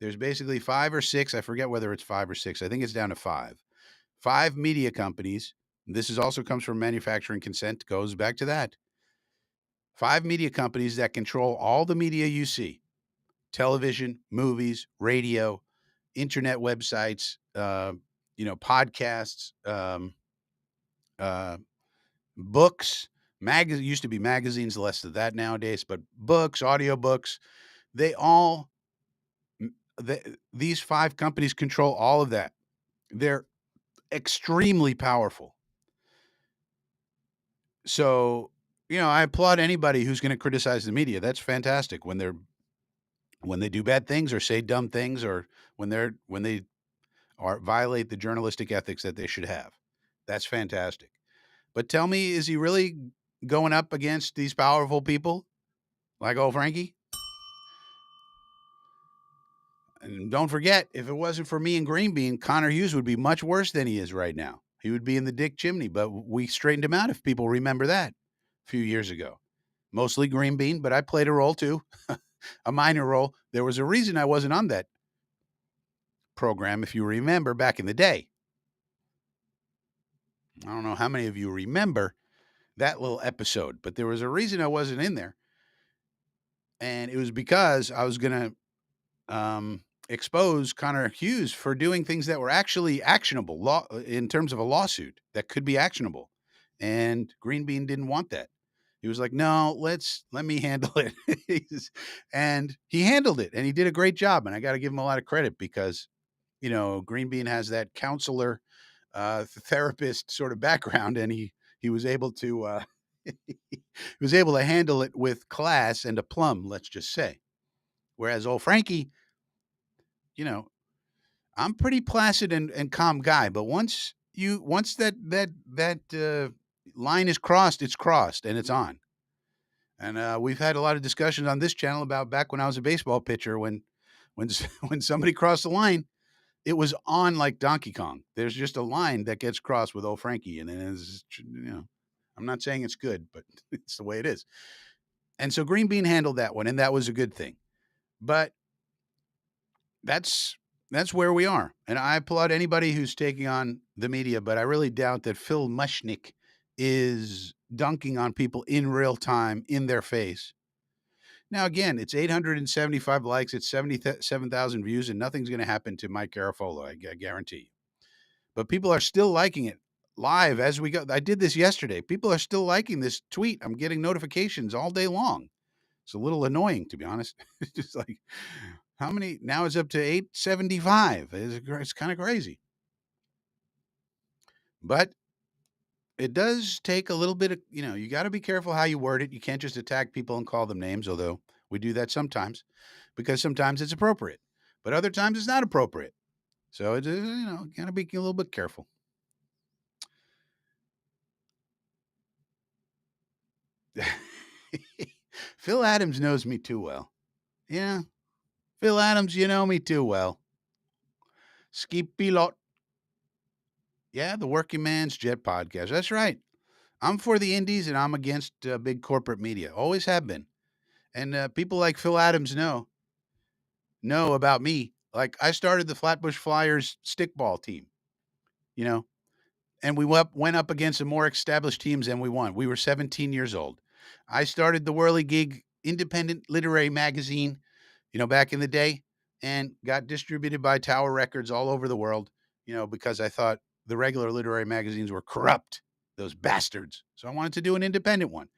There's basically 5 or 6. I forget whether it's 5 or 6. I think it's down to 5 media companies. This is also comes from manufacturing consent, goes back to that. 5 media companies that control all the media you see: television, movies, radio, internet websites, podcasts, uh, books, used to be magazines, less of that nowadays, but books, audiobooks, they all, these 5 companies control all of that. They're extremely powerful. So, I applaud anybody who's going to criticize the media. That's fantastic when they do bad things or say dumb things or when they are violate the journalistic ethics that they should have. That's fantastic. But tell me, is he really going up against these powerful people like old Frankie? And don't forget, if it wasn't for me and Green Bean, Connor Hughes would be much worse than he is right now. He would be in the Dick chimney, but we straightened him out, if people remember that, a few years ago. Mostly Green Bean, but I played a role too, a minor role. There was a reason I wasn't on that program, if you remember, back in the day. I don't know how many of you remember that little episode, but there was a reason I wasn't in there. And it was because I was going to expose Connor Hughes for doing things that were actually actionable in terms of a lawsuit that could be actionable. And Green Bean didn't want that. He was like, no, let me handle it. And he handled it and he did a great job. And I got to give him a lot of credit because Green Bean has that counselor, therapist sort of background, and he was able to he was able to handle it with class and aplomb, let's just say. Whereas old Frankie, you know, I'm pretty placid and calm guy, but once that line is crossed, it's crossed and it's on. And we've had a lot of discussions on this channel about back when I was a baseball pitcher when when somebody crossed the line, it was on like Donkey Kong. There's just a line that gets crossed with old Frankie, and then I'm not saying it's good, but it's the way it is. And so Green Bean handled that one, and that was a good thing. But that's that's where we are, and I applaud anybody who's taking on the media. But I really doubt that Phil Mushnick is dunking on people in real time in their face. Now, again, it's 875 likes, it's 77,000 views, and nothing's going to happen to Mike Garafolo. I guarantee you. But people are still liking it live as we go. I did this yesterday. People are still liking this tweet. I'm getting notifications all day long. It's a little annoying, to be honest. It's just like, how many? Now it's up to 875. It's kind of crazy. But it does take a little bit of, you got to be careful how you word it. You can't just attack people and call them names, although we do that sometimes because sometimes it's appropriate, but other times it's not appropriate. So it's, got to be a little bit careful. Phil Adams knows me too well. Yeah. Phil Adams, you know me too well. Ski pilot. Yeah, the Working Man's Jet podcast. That's right. I'm for the indies and I'm against big corporate media. Always have been. And people like Phil Adams know about me. Like I started the Flatbush Flyers stickball team, you know, and we went up against some more established teams and we won. We were 17 years old. I started the Whirligig independent literary magazine, back in the day, and got distributed by Tower Records all over the world, because I thought the regular literary magazines were corrupt, those bastards. So I wanted to do an independent one.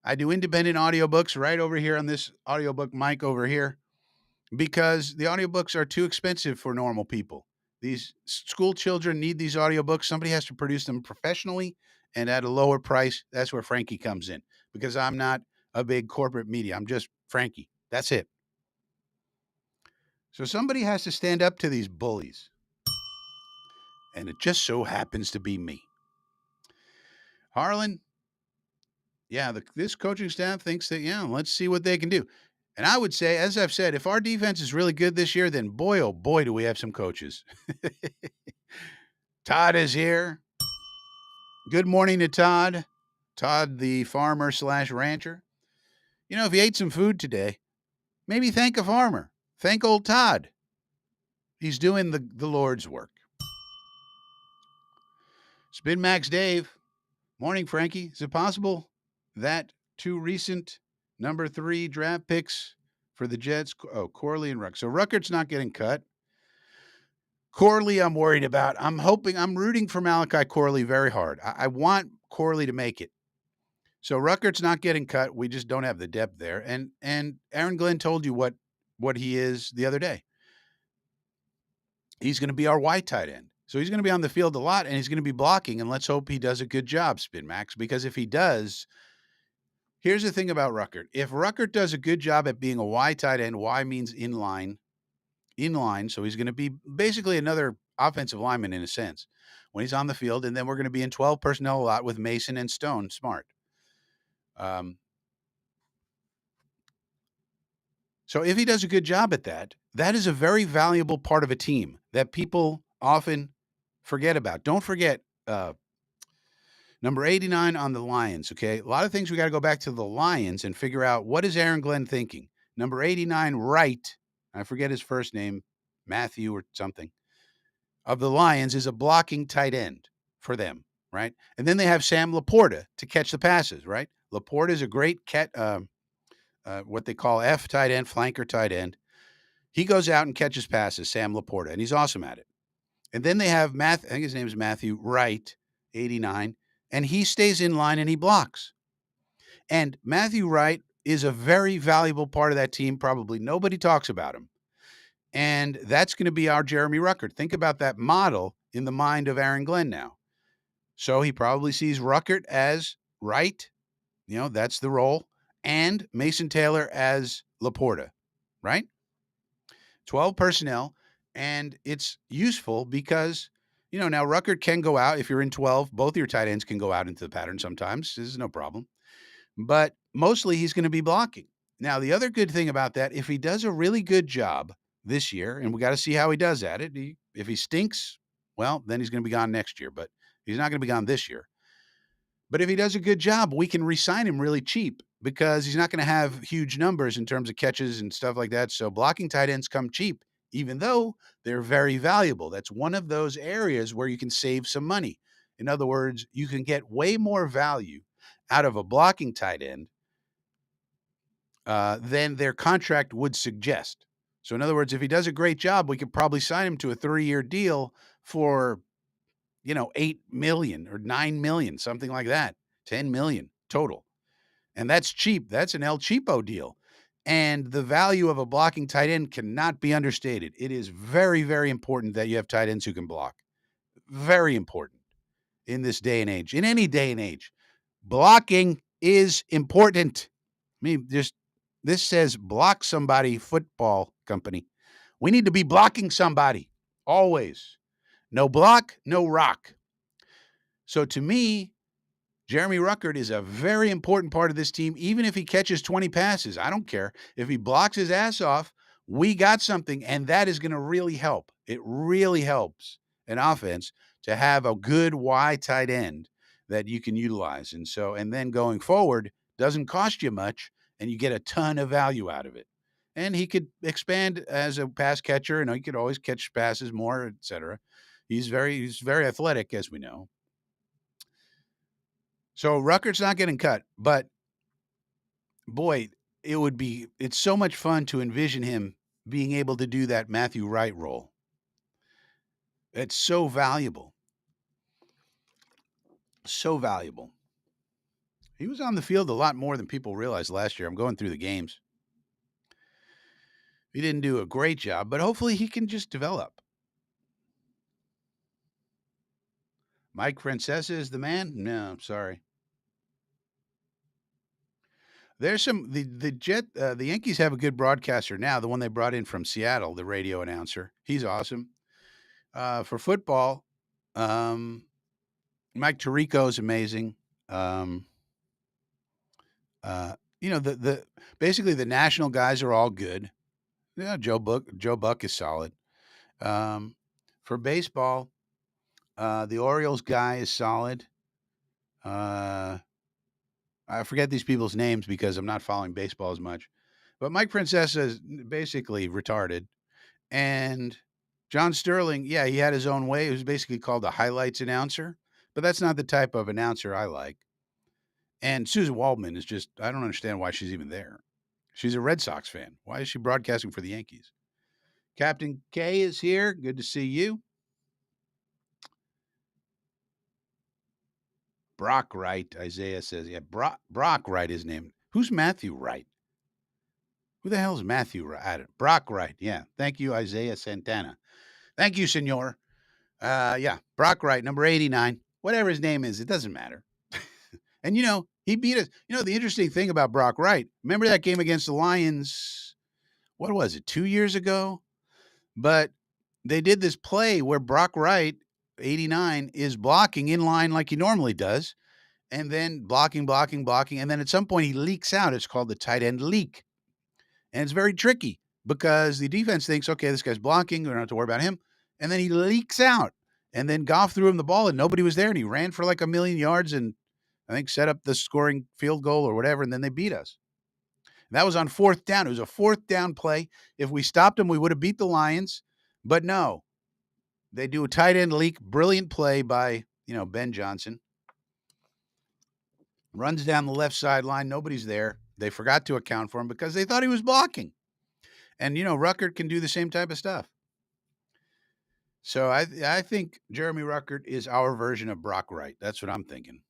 I do independent audiobooks right over here on this audiobook mic over here because the audiobooks are too expensive for normal people. These school children need these audiobooks. Somebody has to produce them professionally and at a lower price. That's where Frankie comes in because I'm not a big corporate media. I'm just Frankie. That's it. So somebody has to stand up to these bullies. And it just so happens to be me. Harlan, yeah, this coaching staff thinks that, let's see what they can do. And I would say, as I've said, if our defense is really good this year, then boy, oh boy, do we have some coaches. Todd is here. Good morning to Todd. Todd, the farmer / rancher. If you ate some food today, maybe thank a farmer. Thank old Todd. He's doing the Lord's work. Spin Max Dave. Morning, Frankie. Is it possible that two recent number 3 draft picks for the Jets, Corley and Ruck. So Ruckert's not getting cut. Corley, I'm worried about. I'm rooting for Malachi Corley very hard. I want Corley to make it. So Ruckert's not getting cut. We just don't have the depth there. And Aaron Glenn told you what he is the other day. He's going to be our wide tight end. So he's going to be on the field a lot, and he's going to be blocking, and let's hope he does a good job, Spin Max, because if he does, here's the thing about Ruckert. If Ruckert does a good job at being a wide tight end, Y means in line, so he's going to be basically another offensive lineman in a sense when he's on the field, and then we're going to be in 12 personnel a lot with Mason and Stone Smart. So if he does a good job at that, that is a very valuable part of a team that people often forget about. Don't forget number 89 on the Lions, okay? A lot of things we got to go back to the Lions and figure out what is Aaron Glenn thinking. Number 89, Wright, I forget his first name, Matthew or something, of the Lions is a blocking tight end for them, right? And then they have Sam Laporta to catch the passes, right? Laporta is a great what they call F tight end, flanker tight end. He goes out and catches passes, Sam Laporta, and he's awesome at it. And then they have I think his name is Matthew Wright, 89, and he stays in line and he blocks. And Matthew Wright is a very valuable part of that team. Probably nobody talks about him. And that's going to be our Jeremy Ruckert. Think about that model in the mind of Aaron Glenn now. So he probably sees Ruckert as right. That's the role. And Mason Taylor as Laporta, right? 12 personnel. And it's useful because, now Ruckert can go out. If you're in 12, both of your tight ends can go out into the pattern sometimes. This is no problem. But mostly he's going to be blocking. Now, the other good thing about that, if he does a really good job this year, and we got to see how he does at it, if he stinks, well, then he's going to be gone next year, but he's not going to be gone this year. But if he does a good job, we can re-sign him really cheap because he's not going to have huge numbers in terms of catches and stuff like that. So blocking tight ends come cheap, even though they're very valuable. That's one of those areas where you can save some money. In other words, you can get way more value out of a blocking tight end than their contract would suggest. So in other words, if he does a great job, we could probably sign him to a 3-year deal for 8 million or 9 million, something like that, 10 million total. And that's cheap. That's an El Cheapo deal. And the value of a blocking tight end cannot be understated. It is very, very important that you have tight ends who can block. Very important in this day and age, in any day and age. Blocking is important. I mean, this says block somebody football company. We need to be blocking somebody always. No block, no rock. So to me, Jeremy Ruckert is a very important part of this team, even if he catches 20 passes. I don't care. If he blocks his ass off, we got something, and that is going to really help. It really helps an offense to have a good Y tight end that you can utilize. And then going forward, doesn't cost you much, and you get a ton of value out of it. And he could expand as a pass catcher, and he could always catch passes more, etc. He's very athletic, as we know. So Ruckert's not getting cut, but boy, it's so much fun to envision him being able to do that Matthew Wright role. It's so valuable. So valuable. He was on the field a lot more than people realized last year. I'm going through the games. He didn't do a great job, but hopefully he can just develop. Mike Francesa is the man? No, I'm sorry. There's the Yankees have a good broadcaster now, the one they brought in from Seattle, the radio announcer. He's awesome. For football, um, Mike Tirico is amazing. Um, the basically the national guys are all good. Yeah, Joe Buck is solid. Um, for baseball, the Orioles guy is solid. Uh, I forget these people's names because I'm not following baseball as much. But Mike Francesa is basically retarded. And John Sterling, yeah, he had his own way. He was basically called a highlights announcer, but that's not the type of announcer I like. And Susan Waldman is just, I don't understand why she's even there. She's a Red Sox fan. Why is she broadcasting for the Yankees? Captain K is here. Good to see you. Brock Wright, Isaiah says. Yeah, Brock Wright is named. Who's Matthew Wright? Who the hell is Matthew Wright? Brock Wright. Yeah. Thank you, Isaiah Santana. Thank you, senor. Yeah, Brock Wright, number 89. Whatever his name is, it doesn't matter. And he beat us. The interesting thing about Brock Wright, remember that game against the Lions? What was it, 2 years ago? But they did this play where Brock Wright, 89, is blocking in line like he normally does, and then blocking, blocking, blocking. And then at some point he leaks out. It's called the tight end leak. And it's very tricky because the defense thinks, okay, this guy's blocking. We don't have to worry about him. And then he leaks out. And then Goff threw him the ball and nobody was there. And he ran for like 1,000,000 yards and I think set up the scoring field goal or whatever. And then they beat us. And that was on 4th down. It was a 4th down play. If we stopped them, we would have beat the Lions. But no, they do a tight end leak. Brilliant play by, Ben Johnson. Runs down the left sideline. Nobody's there. They forgot to account for him because they thought he was blocking. And, Ruckert can do the same type of stuff. So I think Jeremy Ruckert is our version of Brock Wright. That's what I'm thinking.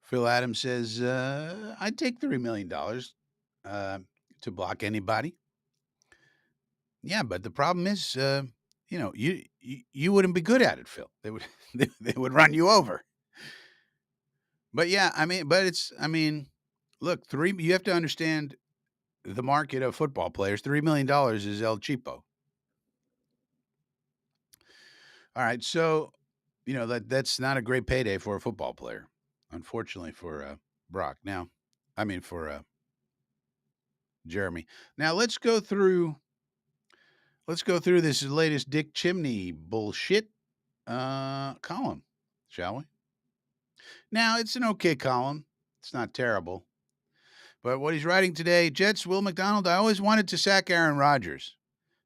Phil Adams says, I'd take $3 million to block anybody. Yeah, but the problem is, you wouldn't be good at it, Phil. They would they would run you over. But yeah, I mean, look, three. You have to understand the market of football players. $3 million is El Cheapo. All right, so that's not a great payday for a football player, unfortunately for Brock. Now, I mean for Jeremy. Now let's go through this latest Dick Chimney bullshit column, shall we? Now it's an okay column. It's not terrible. But what he's writing today, Jets, Will McDonald, I always wanted to sack Aaron Rodgers.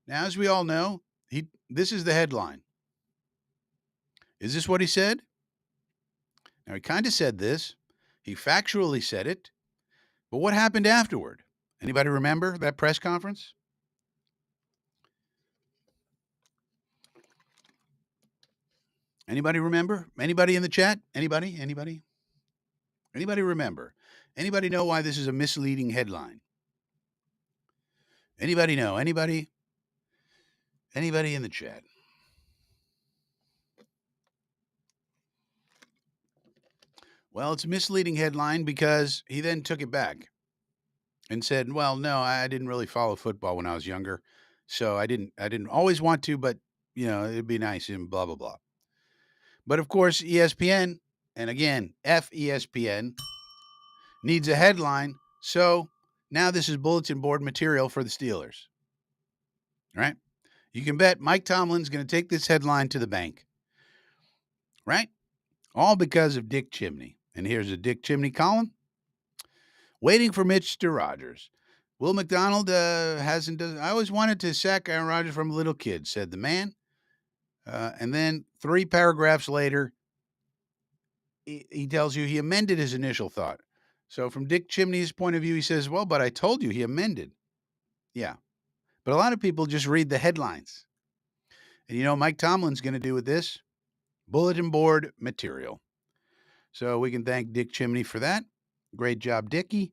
Now, as we all know, this is the headline. Is this what he said? Now, he kind of said this. He factually said it. But what happened afterward? Anybody remember that press conference? Anybody remember? Anybody in the chat? Anybody? Anybody? Anybody remember? Anybody know why this is a misleading headline? Anybody know? Anybody? Anybody in the chat? Well, it's a misleading headline because he then took it back and said, "Well, no, I didn't really follow football when I was younger, so I didn't always want to, but it'd be nice and blah blah blah." But of course, ESPN, and again, FESPN needs a headline, so now this is bulletin board material for the Steelers. Right? You can bet Mike Tomlin's going to take this headline to the bank. Right? All because of Dick Chimney. And here's a Dick Chimney column. Waiting for Mr. Rogers. Will McDonald hasn't. I always wanted to sack Aaron Rodgers from a little kid, said the man. And then 3 paragraphs later, he tells you he amended his initial thought. So from Dick Chimney's point of view, he says, well, but I told you he amended. Yeah. But a lot of people just read the headlines. And Mike Tomlin's going to do with this? Bulletin board material. So we can thank Dick Chimney for that. Great job, Dickie.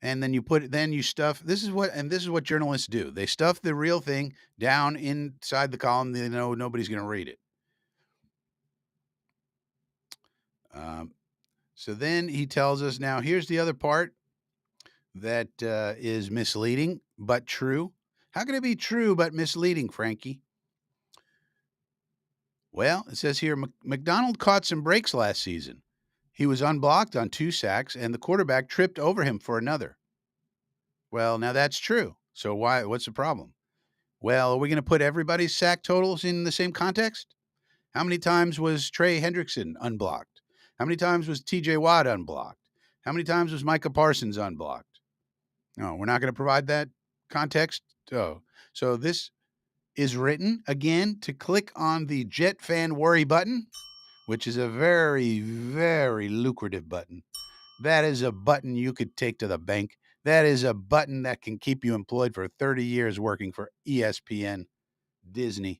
And then you stuff. This is what journalists do. They stuff the real thing down inside the column. They know nobody's going to read it. So then he tells us, now here's the other part that is misleading but true. How can it be true but misleading, Frankie? Well, it says here, McDonald caught some breaks last season. He was unblocked on 2 sacks, and the quarterback tripped over him for another. Well, now that's true. So what's the problem? Well, are we going to put everybody's sack totals in the same context? How many times was Trey Hendrickson unblocked? How many times was TJ Watt unblocked? How many times was Micah Parsons unblocked? No, we're not going to provide that context. Oh, so this is written again to click on the Jet Fan Worry button, which is a very, very lucrative button. That is a button you could take to the bank. That is a button that can keep you employed for 30 years working for ESPN, Disney.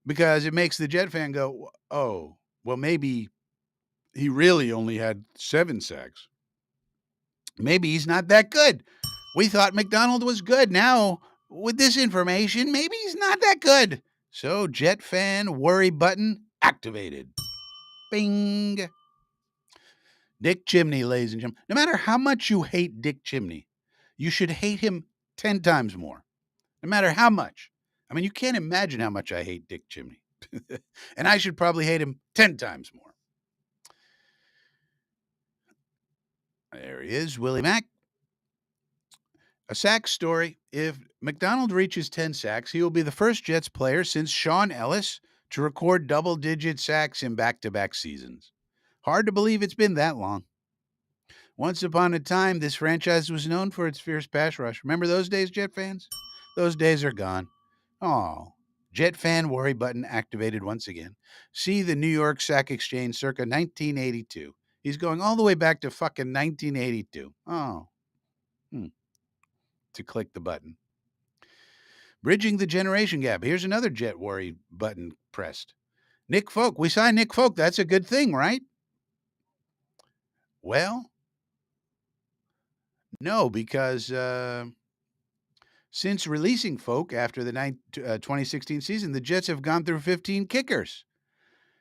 Because it makes the Jet fan go, oh, well, maybe he really only had 7 sacks. Maybe he's not that good. We thought McDonald was good. Now, with this information, maybe he's not that good. So, Jet fan worry button activated. Bing. Dick Chimney, ladies and gentlemen. No matter how much you hate Dick Chimney, you should hate him 10 times more. No matter how much. I mean, you can't imagine how much I hate Dick Chimney. And I should probably hate him 10 times more. There he is, Willie Mack. A sack story. If McDonald reaches 10 sacks, he will be the first Jets player since Sean Ellis to record double-digit sacks in back-to-back seasons. Hard to believe it's been that long. Once upon a time, this franchise was known for its fierce pass rush. Remember those days, Jet fans? Those days are gone. Oh, Jet fan worry button activated once again. See the New York Sack Exchange circa 1982. He's going all the way back to fucking 1982. Oh. To click the button. Bridging the generation gap. Here's another Jet worry button pressed. Nick Folk. We signed Nick Folk. That's a good thing, right? Well, no, because since releasing Folk after the 2016 season, the Jets have gone through 15 kickers.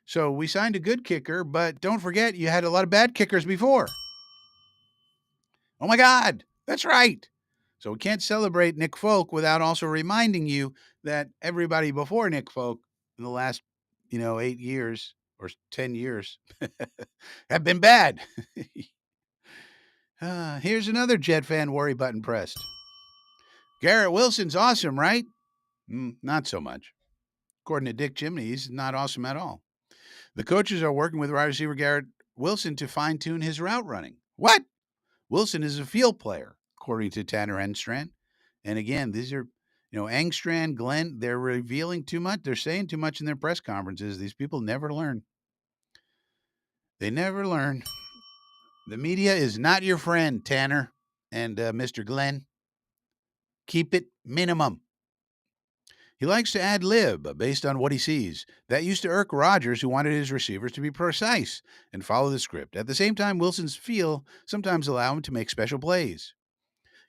So we signed a good kicker, but don't forget you had a lot of bad kickers before. Oh my God, that's right. So we can't celebrate Nick Folk without also reminding you that everybody before Nick Folk in the last, 8 years or 10 years have been bad. Here's another Jet fan worry button pressed. Garrett Wilson's awesome, right? Not so much. According to Dick Chimney, he's not awesome at all. The coaches are working with wide receiver Garrett Wilson to fine tune his route running. What? Wilson is a field player, according to Tanner Engstrand. And again, these are, Engstrand, Glenn, they're revealing too much. They're saying too much in their press conferences. These people never learn. They never learn. The media is not your friend, Tanner and Mr. Glenn. Keep it minimum. He likes to ad lib based on what he sees. That used to irk Rodgers, who wanted his receivers to be precise and follow the script. At the same time, Wilson's feel sometimes allow him to make special plays.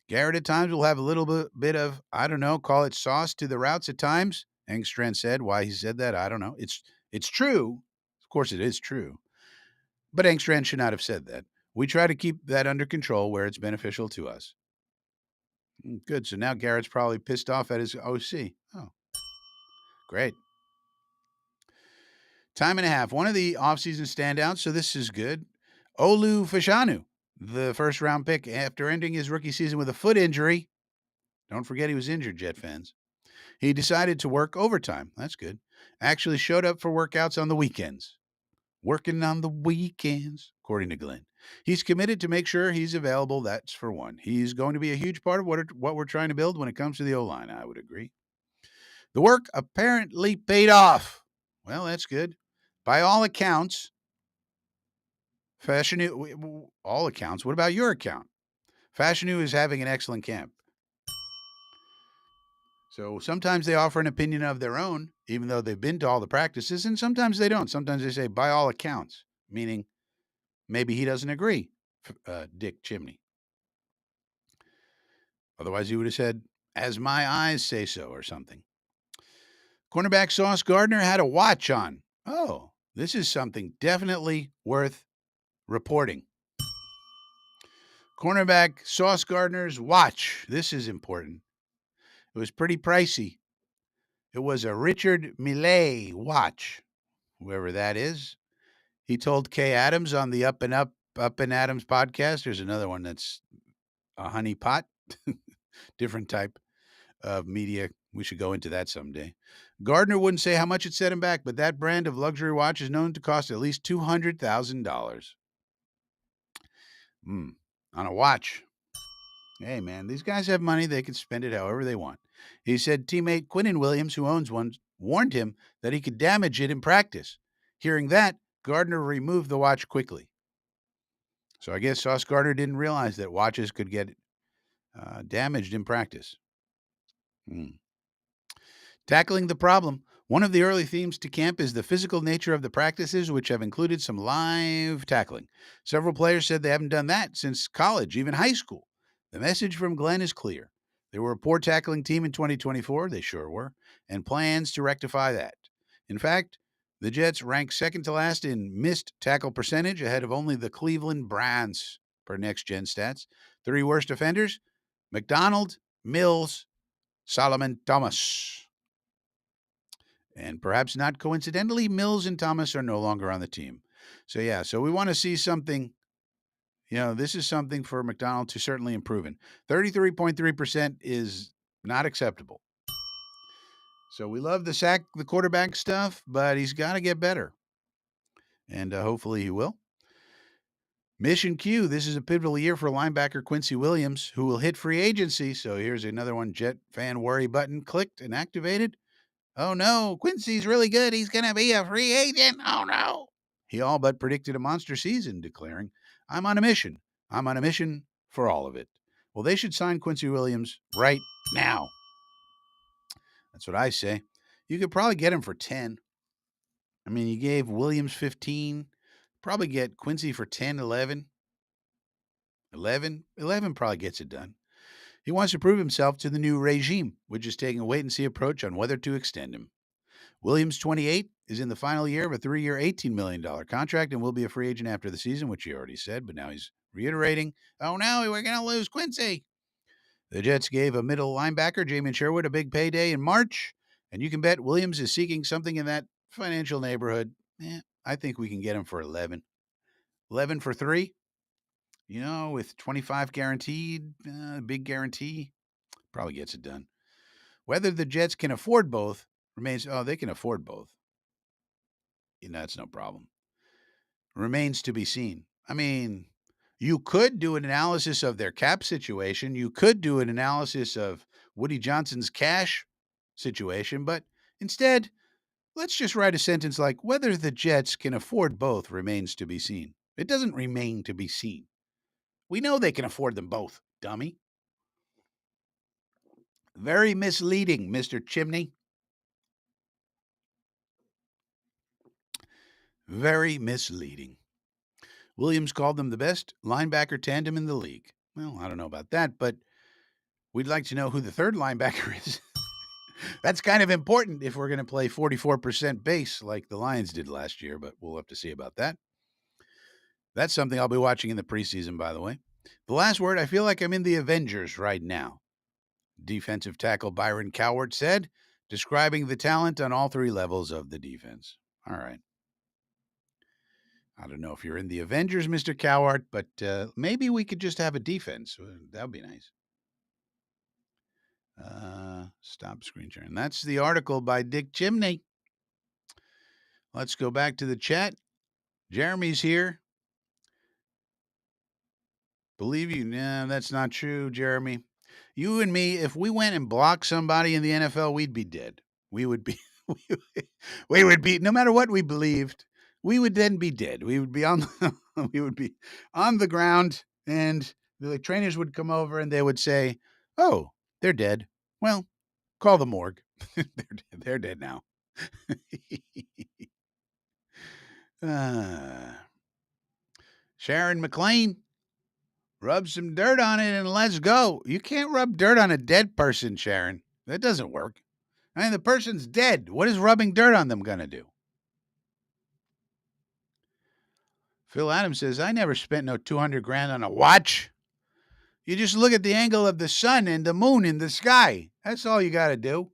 Garrett at times will have a little bit of, I don't know, call it sauce to the routes at times. Engstrand said. Why he said that, I don't know. It's true. Of course, it is true. But Engstrand should not have said that. We try to keep that under control where it's beneficial to us. Good. So now Garrett's probably pissed off at his OC. Oh, great. Time and a half. One of the offseason standouts, so this is good. Olu Fashanu, the first round pick, after ending his rookie season with a foot injury. Don't forget he was injured, Jet fans. He decided to work overtime. That's good. Actually showed up for workouts on the weekends. Working on the weekends, according to Glenn. He's committed to make sure he's available. That's for one. He's going to be a huge part of what we're trying to build when it comes to the O-line, I would agree. The work apparently paid off. Well, that's good. By all accounts, all accounts. What about your account? Fashanu is having an excellent camp. So sometimes they offer an opinion of their own, even though they've been to all the practices, and sometimes they don't. Sometimes they say, by all accounts, meaning maybe he doesn't agree, Dick Chimney. Otherwise, he would have said, as my eyes say so, or something. Cornerback Sauce Gardner had a watch on. Oh, this is something definitely worth reporting. Cornerback Sauce Gardner's watch. This is important. It was pretty pricey. It was a Richard Millet watch, whoever that is. He told Kay Adams on the Up and Adams podcast. There's another one that's a honey pot, different type of media. We should go into that someday. Gardner wouldn't say how much it set him back, but that brand of luxury watch is known to cost at least $200,000. On a watch. Hey, man, these guys have money. They can spend it however they want. He said teammate Quinnen Williams, who owns one, warned him that he could damage it in practice. Hearing that, Gardner removed the watch quickly. So I guess Sauce Gardner didn't realize that watches could get damaged in practice. Tackling the problem. One of the early themes to camp is the physical nature of the practices, which have included some live tackling. Several players said they haven't done that since college, even high school. The message from Glenn is clear. They were a poor tackling team in 2024, they sure were, and plans to rectify that. In fact, the Jets rank second to last in missed tackle percentage, ahead of only the Cleveland Browns per Next Gen Stats. 3 worst offenders: McDonald, Mills, Solomon Thomas. And perhaps not coincidentally, Mills and Thomas are no longer on the team. So we want to see something. This is something for McDonald to certainly improve in. 33.3% is not acceptable. So we love the quarterback stuff, but he's got to get better. And hopefully he will. Mission Q, this is a pivotal year for linebacker Quincy Williams, who will hit free agency. So here's another one. Jet fan worry button clicked and activated. Oh no, Quincy's really good. He's going to be a free agent. Oh no. He all but predicted a monster season, declaring, I'm on a mission. I'm on a mission for all of it. Well, they should sign Quincy Williams right now. That's what I say. You could probably get him for 10. I mean, you gave Williams 15. Probably get Quincy for 10, 11. 11 probably gets it done. He wants to prove himself to the new regime, which is taking a wait and see approach on whether to extend him. Williams, 28, is in the final year of a 3-year, $18 million contract and will be a free agent after the season, which he already said, but now he's reiterating, oh no, we're going to lose Quincy. The Jets gave a middle linebacker, Jamin Sherwood, a big payday in March, and you can bet Williams is seeking something in that financial neighborhood. I think we can get him for 11. 11 for 3, with 25 guaranteed, big guarantee, probably gets it done. Whether the Jets can afford both they can afford both. That's no problem. Remains to be seen. I mean, you could do an analysis of their cap situation. You could do an analysis of Woody Johnson's cash situation, but instead, let's just write a sentence like, whether the Jets can afford both remains to be seen. It doesn't remain to be seen. We know they can afford them both, dummy. Very misleading, Mr. Chimney. Very misleading. Williams called them the best linebacker tandem in the league. Well, I don't know about that, but we'd like to know who the third linebacker is. That's kind of important if we're going to play 44% base like the Lions did last year, but we'll have to see about that. That's something I'll be watching in the preseason, by the way. The last word, I feel like I'm in the Avengers right now. Defensive tackle Byron Cowart said, describing the talent on all three levels of the defense. All right. I don't know if you're in the Avengers, Mr. Cowart, but maybe we could just have a defense. That would be nice. Stop screen sharing. That's the article by Dick Chimney. Let's go back to the chat. Jeremy's here. Believe you? No, that's not true, Jeremy. You and me, if we went and blocked somebody in the NFL, we'd be dead. We would be, we would be, no matter what we believed, we would then be dead. We would be we would be on the ground, and the trainers would come over and they would say, "Oh, they're dead. Well, call the morgue. they're dead now." Sharon McLean, rub some dirt on it and let's go. You can't rub dirt on a dead person, Sharon. That doesn't work. I mean, the person's dead. What is rubbing dirt on them going to do? Phil Adams says, I never spent no 200 grand on a watch. You just look at the angle of the sun and the moon in the sky. That's all you got to do.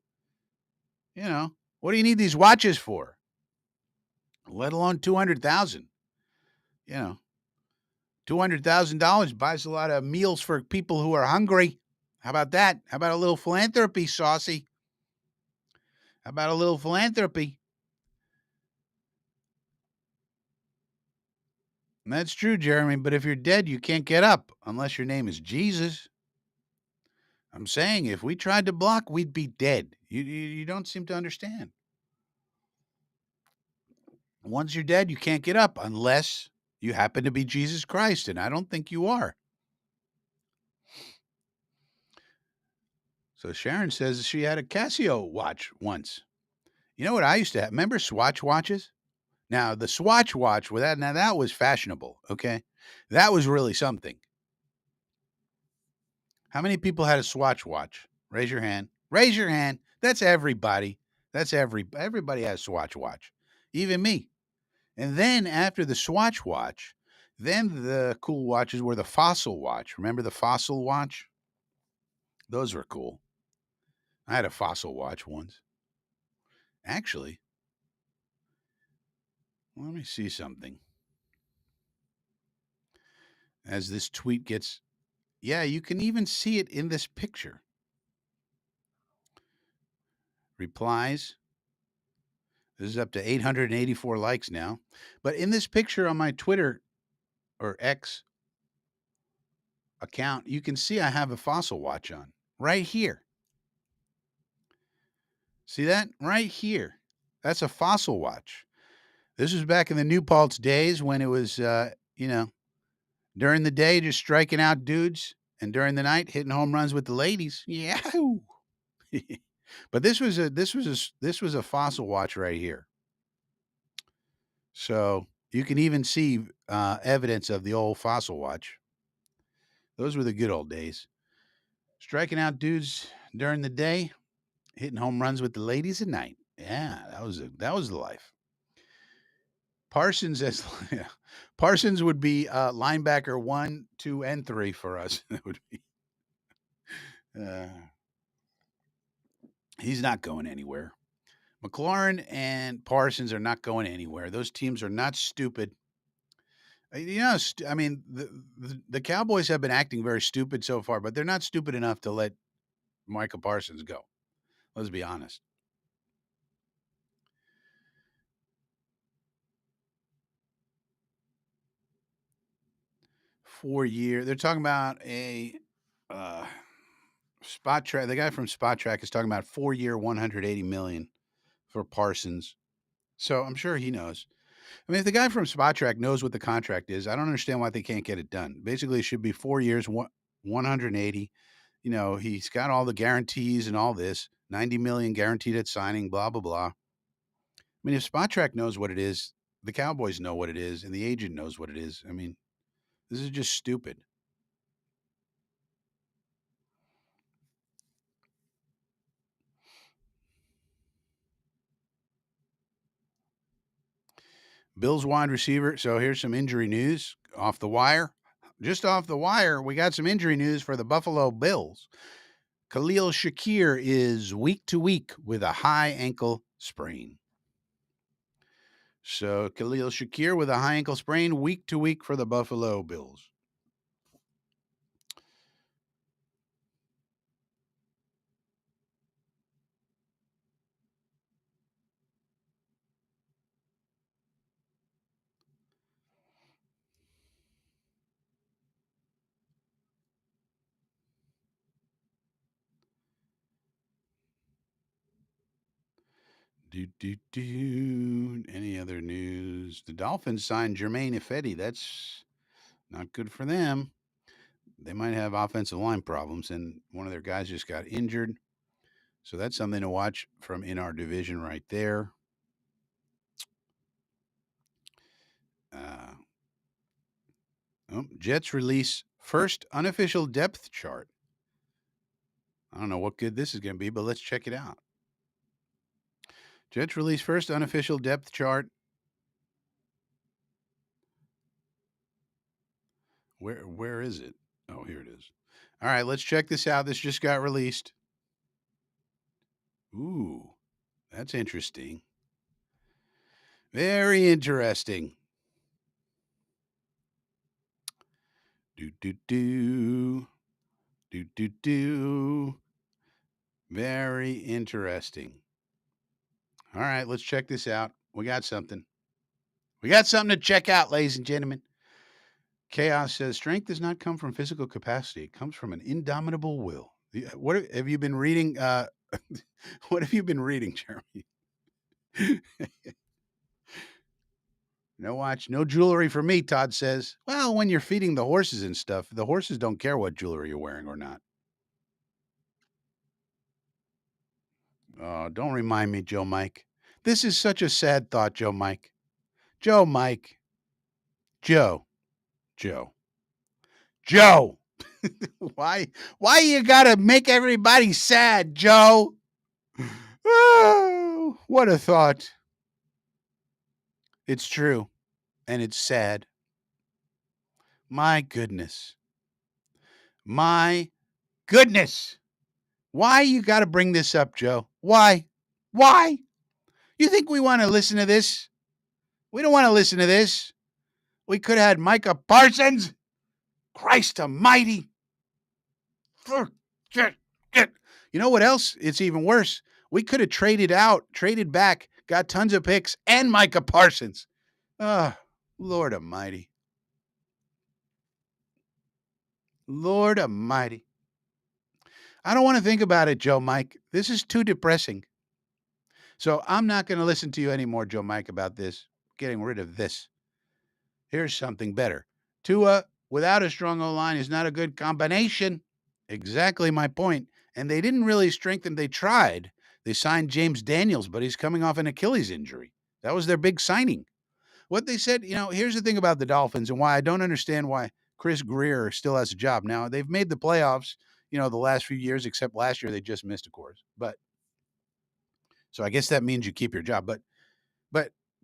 What do you need these watches for? Let alone 200,000. $200,000 buys a lot of meals for people who are hungry. How about that? How about a little philanthropy, Saucy? How about a little philanthropy? And that's true, Jeremy, but if you're dead, you can't get up unless your name is Jesus. I'm saying if we tried to block, we'd be dead. You don't seem to understand. Once you're dead, you can't get up unless you happen to be Jesus Christ, and I don't think you are. So Sharon says she had a Casio watch once. You know what I used to have? Remember Swatch watches? Now, the Swatch watch, that was fashionable, okay? That was really something. How many people had a Swatch watch? Raise your hand. Raise your hand. That's everybody. Everybody has a Swatch watch, even me. And then after the Swatch watch, then the cool watches were the Fossil watch. Remember the Fossil watch? Those were cool. I had a Fossil watch once. Actually, let me see something. As this tweet gets, yeah, you can even see it in this picture. Replies. This is up to 884 likes now. But in this picture on my Twitter or X account, you can see I have a Fossil watch on right here. See that? Right here. That's a Fossil watch. This was back in the New Paltz days when it was, during the day just striking out dudes, and during the night hitting home runs with the ladies. Yahoo! But this was a Fossil watch right here. So you can even see evidence of the old Fossil watch. Those were the good old days. Striking out dudes during the day, hitting home runs with the ladies at night. Yeah, that was the life. Parsons as yeah. Parsons would be linebacker 1, 2, and 3 for us. That would be. Uh, he's not going anywhere. McLaurin and Parsons are not going anywhere. Those teams are not stupid. I mean, the Cowboys have been acting very stupid so far, but they're not stupid enough to let Micah Parsons go. Let's be honest. 4 year. They're talking about a uh, Spot Track. The guy from Spot Track is talking about 4 year, 180 million for Parsons. So I'm sure he knows. I mean, if the guy from Spot Track knows what the contract is, I don't understand why they can't get it done. Basically, it should be 4 years, 180. He's got all the guarantees and all this 90 million guaranteed at signing, blah, blah, blah. I mean, if Spot Track knows what it is, the Cowboys know what it is, and the agent knows what it is. I mean, this is just stupid. Bills wide receiver. So here's some injury news off the wire. Just off the wire, we got some injury news for the Buffalo Bills. Khalil Shakir is week to week with a high ankle sprain. So Khalil Shakir with a high ankle sprain week to week for the Buffalo Bills. Any other news? The Dolphins signed Jermaine Ifedi. That's not good for them. They might have offensive line problems, and one of their guys just got injured. So that's something to watch from in our division right there. Uh, Jets release first unofficial depth chart. I don't know what good this is going to be, but let's check it out. Jets release first unofficial depth chart. Where is it? Oh, here it is. All right, let's check this out. This just got released. Ooh, that's interesting. Very interesting. Do do do do do do. Very interesting. All right, let's check this out. We got something. We got something to check out, ladies and gentlemen. Chaos says strength does not come from physical capacity; it comes from an indomitable will. What have you been reading? What have you been reading, Jeremy? No watch, no jewelry for me, Todd says. Well, when you're feeding the horses and stuff, the horses don't care what jewelry you're wearing or not. Oh, don't remind me, Joe Mike. This is such a sad thought, Joe Mike. Joe Mike. Joe. Joe. Joe. why why you gotta make everybody sad, Joe? Oh, what a thought. It's true. And it's sad. My goodness. My goodness. Why you got to bring this up, Joe? Why? Why? You think we want to listen to this? We don't want to listen to this. We could have had Micah Parsons. Christ almighty. You know what else? It's even worse. We could have traded back, got tons of picks, and Micah Parsons. Ah, Lord almighty. Lord almighty. I don't want to think about it, Joe Mike. This is too depressing. So I'm not going to listen to you anymore, Joe Mike, about this. Getting rid of this. Here's something better. Tua without a strong O line is not a good combination. Exactly my point. And they didn't really strengthen. They tried. They signed James Daniels, but he's coming off an Achilles injury. That was their big signing. What they said, here's the thing about the Dolphins and why I don't understand why Chris Greer still has a job. Now they've made the playoffs, the last few years, except last year they just missed, of course. But so I guess that means you keep your job. But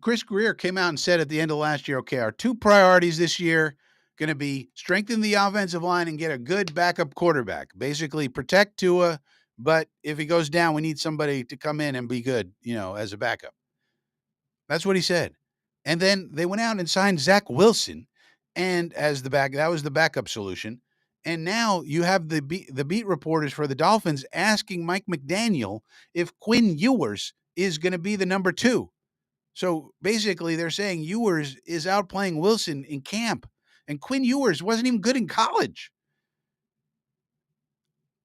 Chris Greer came out and said at the end of last year, okay, our two priorities this year going to be strengthen the offensive line and get a good backup quarterback. Basically, protect Tua, but if he goes down, we need somebody to come in and be good, as a backup. That's what he said. And then they went out and signed Zach Wilson, and that was the backup solution. And now you have the beat reporters for the Dolphins asking Mike McDaniel if Quinn Ewers is going to be the number 2. So basically, they're saying Ewers is outplaying Wilson in camp, and Quinn Ewers wasn't even good in college.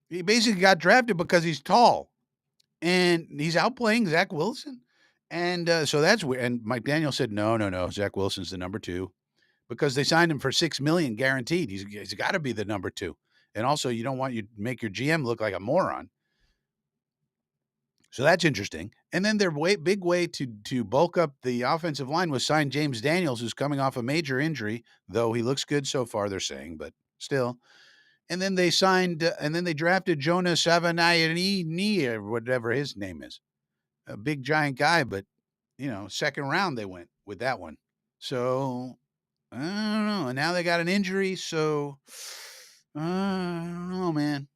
He basically got drafted because he's tall, and he's outplaying Zach Wilson. And so that's weird. And Mike Daniel said, no, Zach Wilson's the number 2 because they signed him for $6 million guaranteed. He's got to be the number 2. And also, you don't want you make your GM look like a moron. So that's interesting. And then their big way to bulk up the offensive line was sign James Daniels, who's coming off a major injury, though he looks good so far, they're saying, but still. And then they drafted Jonah Savanaini or whatever his name is, a big giant guy, but second round they went with that one. So I don't know. And now they got an injury, so I don't know, man.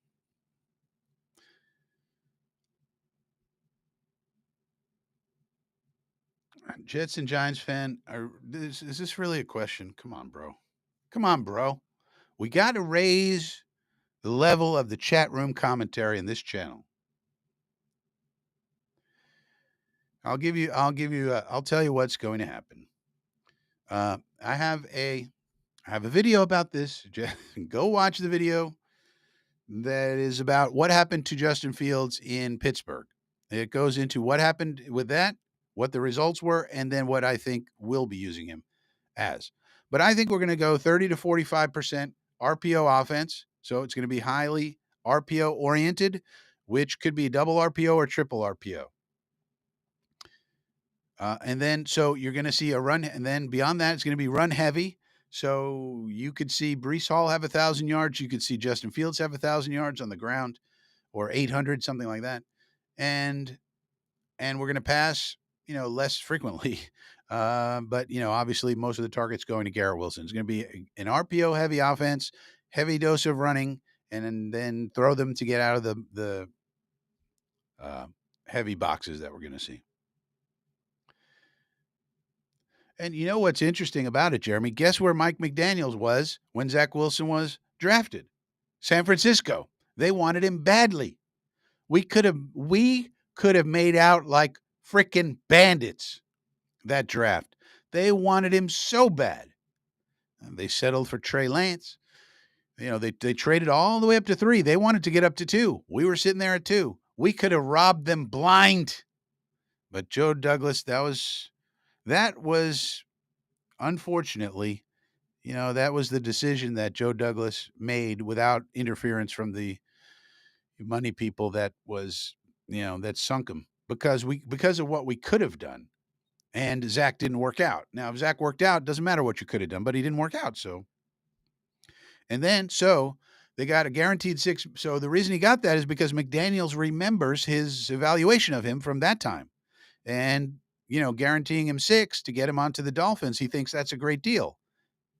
Jets and Giants fan, is this really a question? Come on, bro. Come on, bro. We got to raise the level of the chat room commentary in this channel. I'll tell you what's going to happen. I have a video about this. Go watch the video that is about what happened to Justin Fields in Pittsburgh. It goes into what happened with that, what the results were, and then what I think we'll be using him as. But I think we're going to go 30 to 45% RPO offense. So it's going to be highly RPO oriented, which could be double RPO or triple RPO. And then, so you're going to see a run. And then beyond that, it's going to be run heavy. So you could see Breece Hall have 1,000 yards. You could see Justin Fields have 1,000 yards on the ground, or 800, something like that. And we're going to pass, less frequently. But obviously most of the targets going to Garrett Wilson. It's going to be an RPO heavy offense, heavy dose of running, and then throw them to get out of the heavy boxes that we're going to see. And you know what's interesting about it, Jeremy? Guess where Mike McDaniels was when Zach Wilson was drafted? San Francisco. They wanted him badly. We could have made out like freaking bandits that draft. They wanted him so bad. And they settled for Trey Lance. They traded all the way up to 3. They wanted to get up to 2. We were sitting there at 2. We could have robbed them blind. But Joe Douglas, that was unfortunately, that was the decision that Joe Douglas made without interference from the money people that was, that sunk him because of what we could have done. And Zach didn't work out. Now, if Zach worked out, doesn't matter what you could have done, but he didn't work out. So they got a guaranteed 6. So the reason he got that is because McDaniels remembers his evaluation of him from that time. And, guaranteeing him 6 to get him onto the Dolphins, he thinks that's a great deal,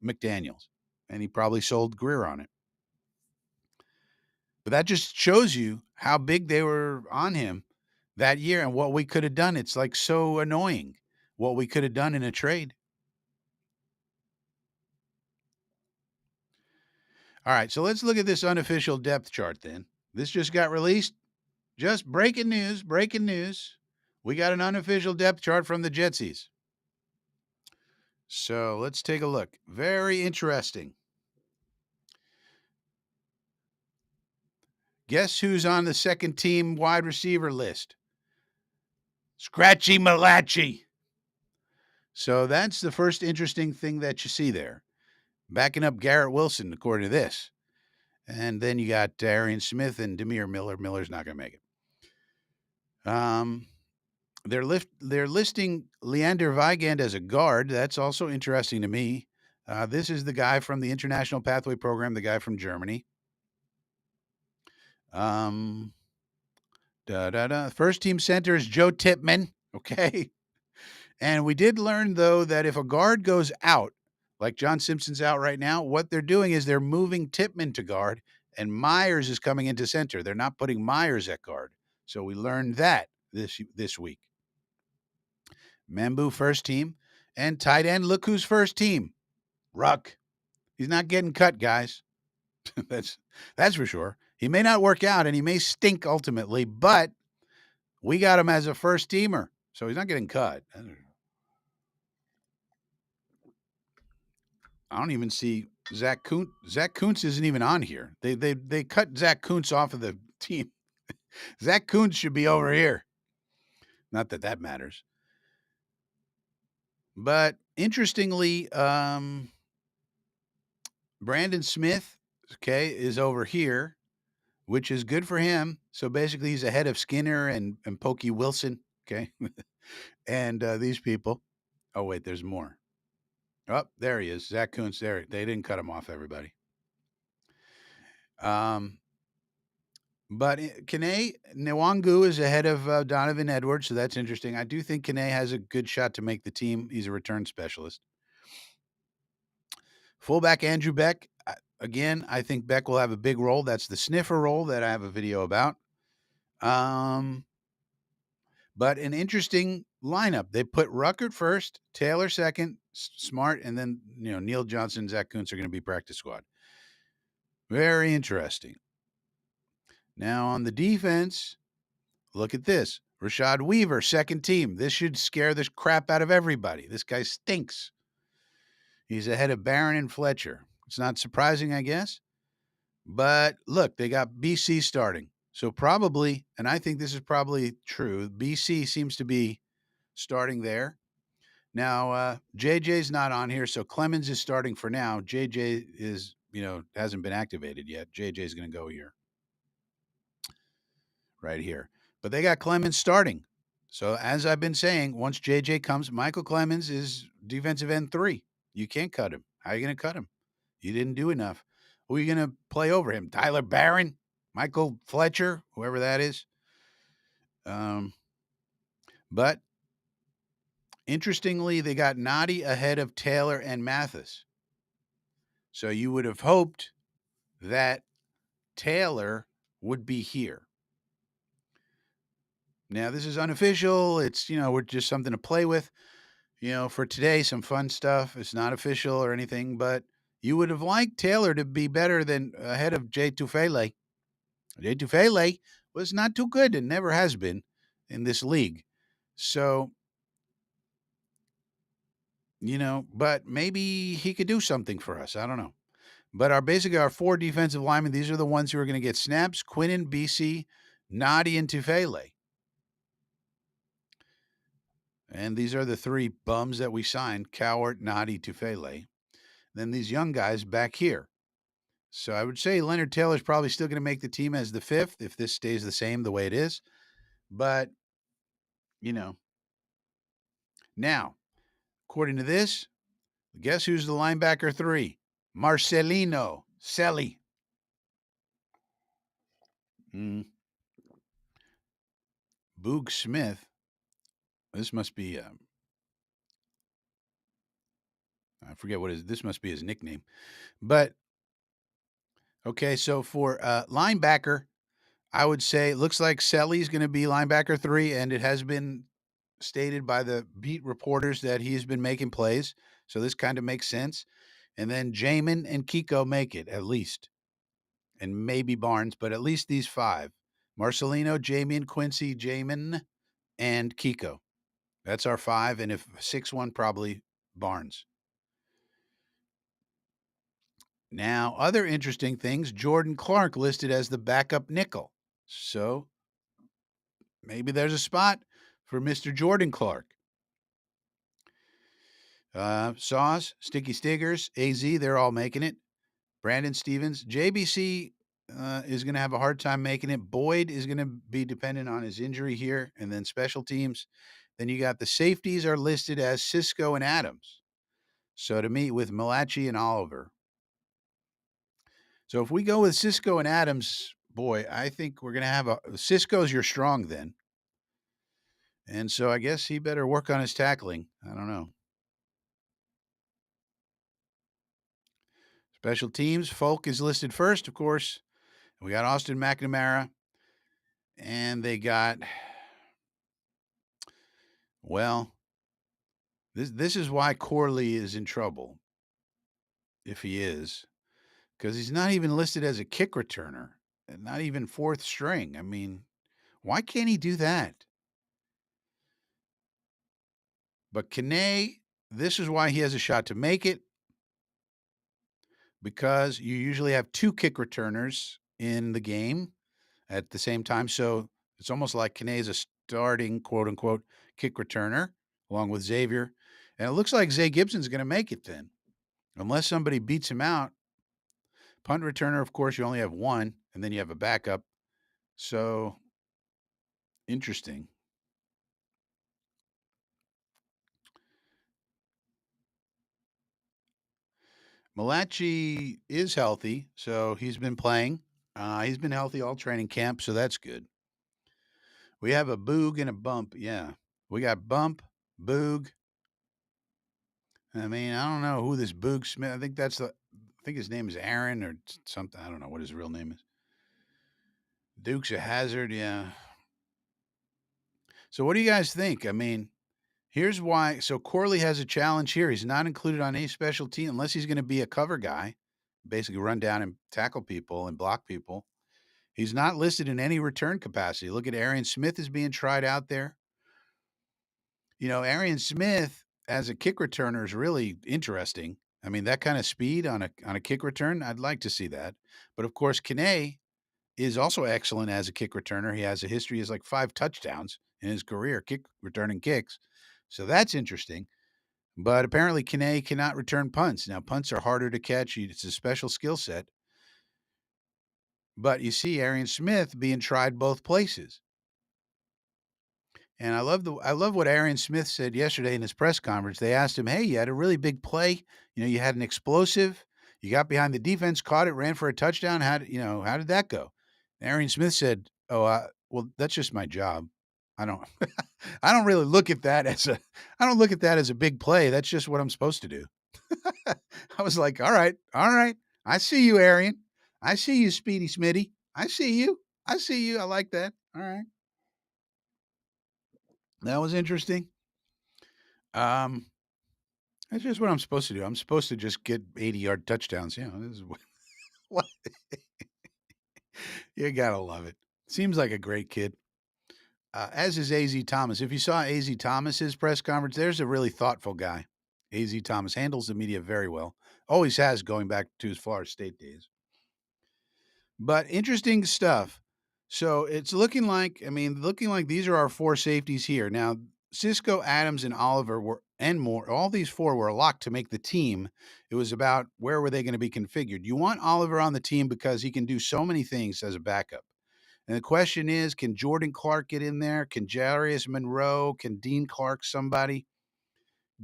McDaniels. And he probably sold Greer on it. But that just shows you how big they were on him that year and what we could have done. It's like so annoying what we could have done in a trade. All right, so let's look at this unofficial depth chart then. This just got released. Just breaking news. We got an unofficial depth chart from the Jetsies. So let's take a look. Very interesting. Guess who's on the second team wide receiver list? Scratchy Malachi. So that's the first interesting thing that you see there. Backing up Garrett Wilson, according to this. And then you got Arian Smith and Demir Miller. Miller's not going to make it. They're listing Leander Weigand as a guard. That's also interesting to me. This is the guy from the International Pathway Program, the guy from Germany. Um, First team center is Joe Tipman. Okay. And we did learn, though, that if a guard goes out, like John Simpson's out right now, what they're doing is they're moving Tipman to guard, and Myers is coming into center. They're not putting Myers at guard. So we learned that this week. Membu first team, and tight end. Look who's first team. Ruck. He's not getting cut, guys. that's that's for sure. He may not work out, and he may stink ultimately, but we got him as a first teamer, so he's not getting cut. I don't even see Zach Kuntz. Zach Kuntz isn't even on here. They cut Zach Kuntz off of the team. Zach Kuntz should be over here. Not that that matters. But interestingly, Brandon Smith, okay, is over here, which is good for him. So basically, he's ahead of Skinner and Pokey Wilson, okay, and these people. Oh wait, there's more. Oh, there he is, Zach Kuntz. There, they didn't cut him off. Everybody. Um, But Kane Nwangu is ahead of Donovan Edwards, so that's interesting. I do think Kane has a good shot to make the team. He's a return specialist. Fullback Andrew Beck. Again, I think Beck will have a big role. That's the sniffer role that I have a video about. But an interesting lineup. They put Ruckert first, Taylor second, Smart, and then Neil Johnson and Zach Kuntz are going to be practice squad. Very interesting. Now on the defense, look at this. Rashad Weaver, second team. This should scare the crap out of everybody. This guy stinks. He's ahead of Barron and Fletcher. It's not surprising, I guess. But look, they got BC starting. So probably, and I think this is probably true, BC seems to be starting there. Now, JJ's not on here, so Clemens is starting for now. JJ is, hasn't been activated yet. JJ's going to go here. Right here. But they got Clemens starting. So as I've been saying, once JJ comes, Michael Clemens is defensive end 3. You can't cut him. How are you going to cut him? You didn't do enough. Who are you going to play over him? Tyler Barron? Michael Fletcher? Whoever that is. But interestingly, they got Noddy ahead of Taylor and Mathis. So you would have hoped that Taylor would be here. Now, this is unofficial. It's, we're just something to play with. For today, some fun stuff. It's not official or anything, but you would have liked Taylor to be better than ahead of Jay Tufele. Jay Tufele was not too good and never has been in this league. So, but maybe he could do something for us. I don't know. But basically our 4 defensive linemen, these are the ones who are going to get snaps: Quinnen, BC, Nadi, and Tufele. And these are the 3 bums that we signed: Cowart, Nadi, Tufele. Then these young guys back here. So I would say Leonard Taylor's probably still going to make the team as the 5th if this stays the same the way it is. But, now, according to this, guess who's the linebacker 3? Marcelino Selly. Boog Smith. This must be, I forget this must be his nickname. But, okay, so for linebacker, I would say it looks like Selly's going to be linebacker 3, and it has been stated by the beat reporters that he's been making plays. So this kind of makes sense. And then Jamin and Kiko make it at least. And maybe Barnes, but at least these 5. Marcelino, Jamian, Quincy, Jamin, and Kiko. That's our 5. And if 6-1, probably Barnes. Now, other interesting things, Jordan Clark listed as the backup nickel. So maybe there's a spot for Mr. Jordan Clark. Saws, Sticky Stiggers, AZ, they're all making it. Brandon Stevens, JBC is going to have a hard time making it. Boyd is going to be dependent on his injury here, and then special teams. Then you got the safeties are listed as Cisco and Adams. So to meet with Malachi and Oliver. So if we go with Cisco and Adams, boy, I think we're going to have a Cisco's your strong then. And so I guess he better work on his tackling. I don't know. Special teams, Folk is listed first, of course. We got Austin McNamara, and they got, well, this is why Corley is in trouble, if he is, because he's not even listed as a kick returner, and not even fourth string. I mean, why can't he do that? But Kane, this is why he has a shot to make it, because you usually have two kick returners in the game at the same time. So it's almost like Kane is a starting quote unquote kick returner along with Xavier. And it looks like Zay Gibson's going to make it then, unless somebody beats him out. Punt returner, of course, you only have one, and then you have a backup. So interesting. Malachi is healthy, so he's been playing. He's been healthy all training camp, so that's good. We have a Boog and a Bump. Yeah. We got Bump, Boog. I mean, I don't know who this Boog Smith. I think his name is Aaron or something. I don't know what his real name is. Duke's a hazard. Yeah. So what do you guys think? I mean, here's why. So Corley has a challenge here. He's not included on any special team unless he's going to be a cover guy, basically run down and tackle people and block people. He's not listed in any return capacity. Look at Arian Smith is being tried out there. Arian Smith as a kick returner is really interesting. I mean, that kind of speed on a kick return, I'd like to see that. But of course, Kane is also excellent as a kick returner. He has a history. He has like 5 touchdowns in his career, returning kicks. So that's interesting. But apparently, Kane cannot return punts. Now, punts are harder to catch. It's a special skill set. But you see Arian Smith being tried both places. And I love what Arian Smith said yesterday in his press conference. They asked him, "Hey, you had a really big play. You had an explosive. You got behind the defense, caught it, ran for a touchdown. How did that go?" And Arian Smith said, "Oh, well, that's just my job. I don't I don't really look at that as a I don't look at that as a big play. That's just what I'm supposed to do." I was like, "All right. All right. I see you, Arian. I see you, Speedy Smitty. I see you. I see you. I like that. All right." That was interesting. Um, that's just what I'm supposed to do. I'm supposed to just get 80-yard touchdowns. This is what you gotta love it. Seems like a great kid. As is Az Thomas. If you saw Az Thomas's press conference, there's a really thoughtful guy. Az Thomas handles the media very well. Always has, going back to his Florida State days. But interesting stuff. So it's looking like these are our 4 safeties here. Now, Cisco, Adams, and Oliver and more, all these 4 were locked to make the team. It was about where were they going to be configured. You want Oliver on the team because he can do so many things as a backup. And the question is, can Jordan Clark get in there? Can Jarius Monroe? Can Dean Clark, somebody,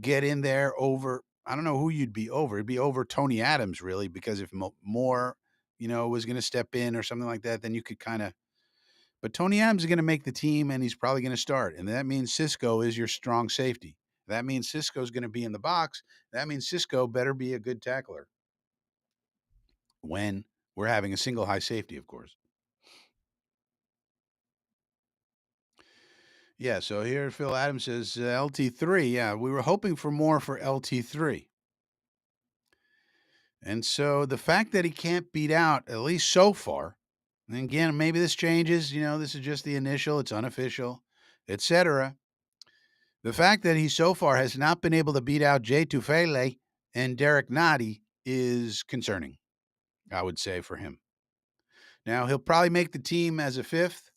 get in there over? I don't know who you'd be over. It'd be over Tony Adams, really, because if Moore, was going to step in or something like that, then you could kind of. But Tony Adams is going to make the team, and he's probably going to start. And that means Cisco is your strong safety. That means Cisco's going to be in the box. That means Cisco better be a good tackler when we're having a single high safety, of course. Yeah, so here Phil Adams says LT3. Yeah, we were hoping for more for LT3. And so the fact that he can't beat out, at least so far, and again, maybe this changes, this is just the initial, it's unofficial, etc. The fact that he so far has not been able to beat out Jay Tufele and Derek Noddy is concerning, I would say, for him. Now, he'll probably make the team as a 5th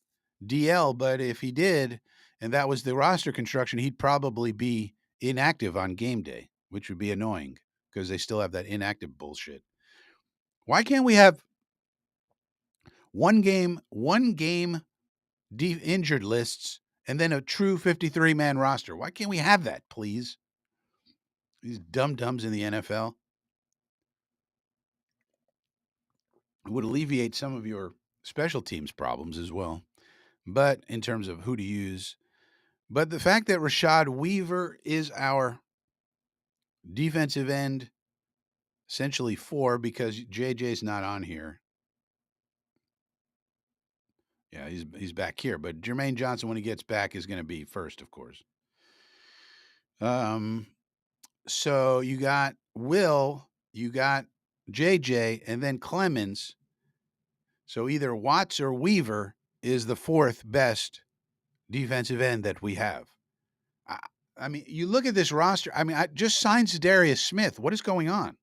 DL, but if he did, and that was the roster construction, he'd probably be inactive on game day, which would be annoying because they still have that inactive bullshit. Why can't we have one game injured lists and then a true 53-man roster? Why can't we have that, please? these dum dums in the NFL. It would alleviate some of your special teams problems as well. But in terms of who to use, but the fact that Rashad Weaver is our defensive end, essentially four, because JJ's not on here. Yeah, he's back here. But Jermaine Johnson, when he gets back, is going to be first, of course. Um, so you got Will, you got JJ, and then Clemens. So either Watts or Weaver is the fourth best defensive end that we have. I, I mean, you look at this roster. I mean, I just signed Darius Smith. What is going on?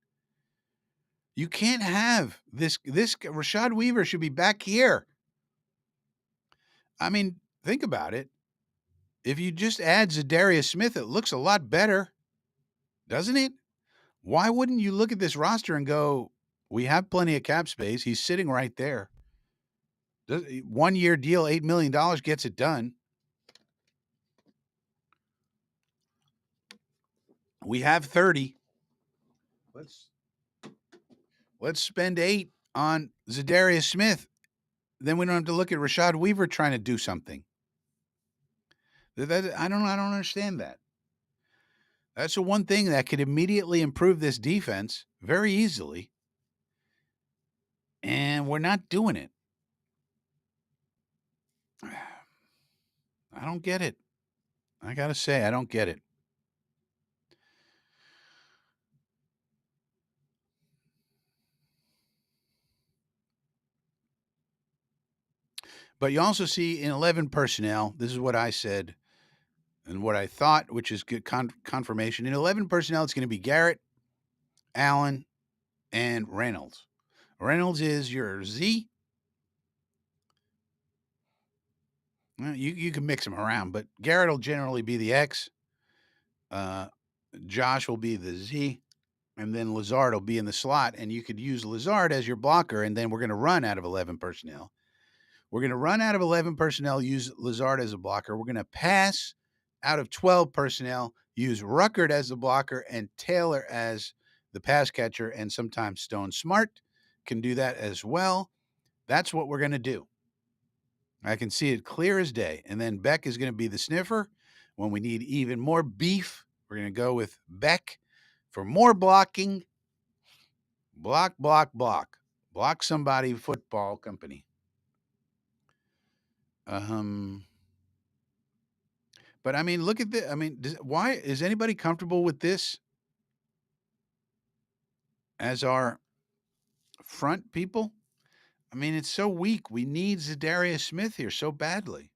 You can't have this. This Rashad Weaver should be back here. I mean, think about it. If you just add Zadarius Smith, it looks a lot better, doesn't it? Why wouldn't you look at this roster and go, we have plenty of cap space. He's sitting right there. 1 year deal, $8 million gets it done. We have 30. Let's let's spend 8 on Zadarius Smith. Then we don't have to look at Rashad Weaver trying to do something. I don't understand that. That's the one thing that could immediately improve this defense very easily. And we're not doing it. I don't get it. I got to say, I don't get it. But you also see in 11 personnel, this is what I said and what I thought, which is good confirmation. In 11 personnel, it's going to be Garrett, Allen, and Reynolds. Reynolds is your Z. Well, you can mix them around, but Garrett will generally be the X. Josh will be the Z. And then Lazard will be in the slot. And you could use Lazard as your blocker. And then we're going to run out of 11 personnel. We're going to run out of 11 personnel, use Lazard as a blocker. We're going to pass out of 12 personnel, use Ruckert as the blocker and Taylor as the pass catcher, and sometimes Stone Smart can do that as well. That's what we're going to do. I can see it clear as day. And then Beck is going to be the sniffer. When we need even more beef, we're going to go with Beck for more blocking. Block, block, block. Block somebody, football company. But I mean, look at this. I mean, why is anybody comfortable with this as our front people? I mean, it's so weak. We need Zadarius Smith here so badly.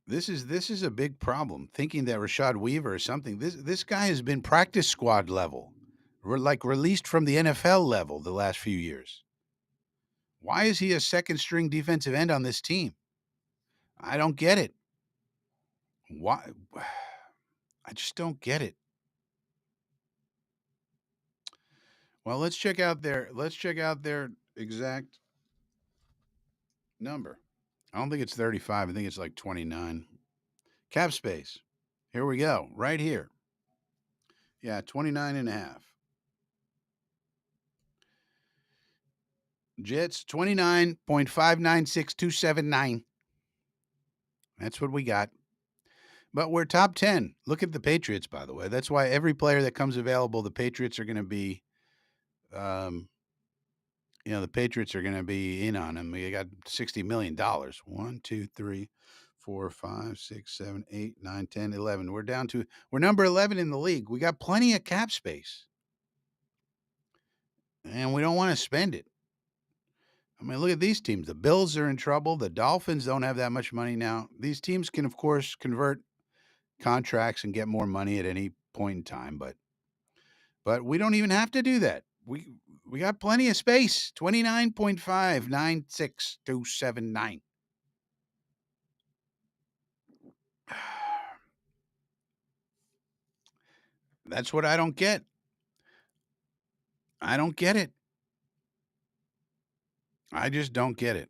This is a big problem. Thinking that Rashad Weaver is something. This guy has been practice squad level, like released from the NFL level the last few years. Why is he a second string defensive end on this team? I don't get it. Why? I just don't get it. Well, let's check out their exact number. I don't think it's 35. I think it's like 29. Cap space. Here we go. Right here. Yeah, 29 and a half. Jets 29.596279. That's what we got. But we're top 10. Look at the Patriots, by the way. That's why every player that comes available, the Patriots are going to be the Patriots are going to be in on him. We got $60 million. 1, 2, 3, 4, 5, 6, 7, 8, 9, 10, 11. We're number 11 in the league. We got plenty of cap space. And we don't want to spend it. I mean, look at these teams. The Bills are in trouble. The Dolphins don't have that much money now. These teams can, of course, convert contracts and get more money at any point in time, but we don't even have to do that. We got plenty of space. 29.596279. That's what I don't get. I don't get it. I just don't get it.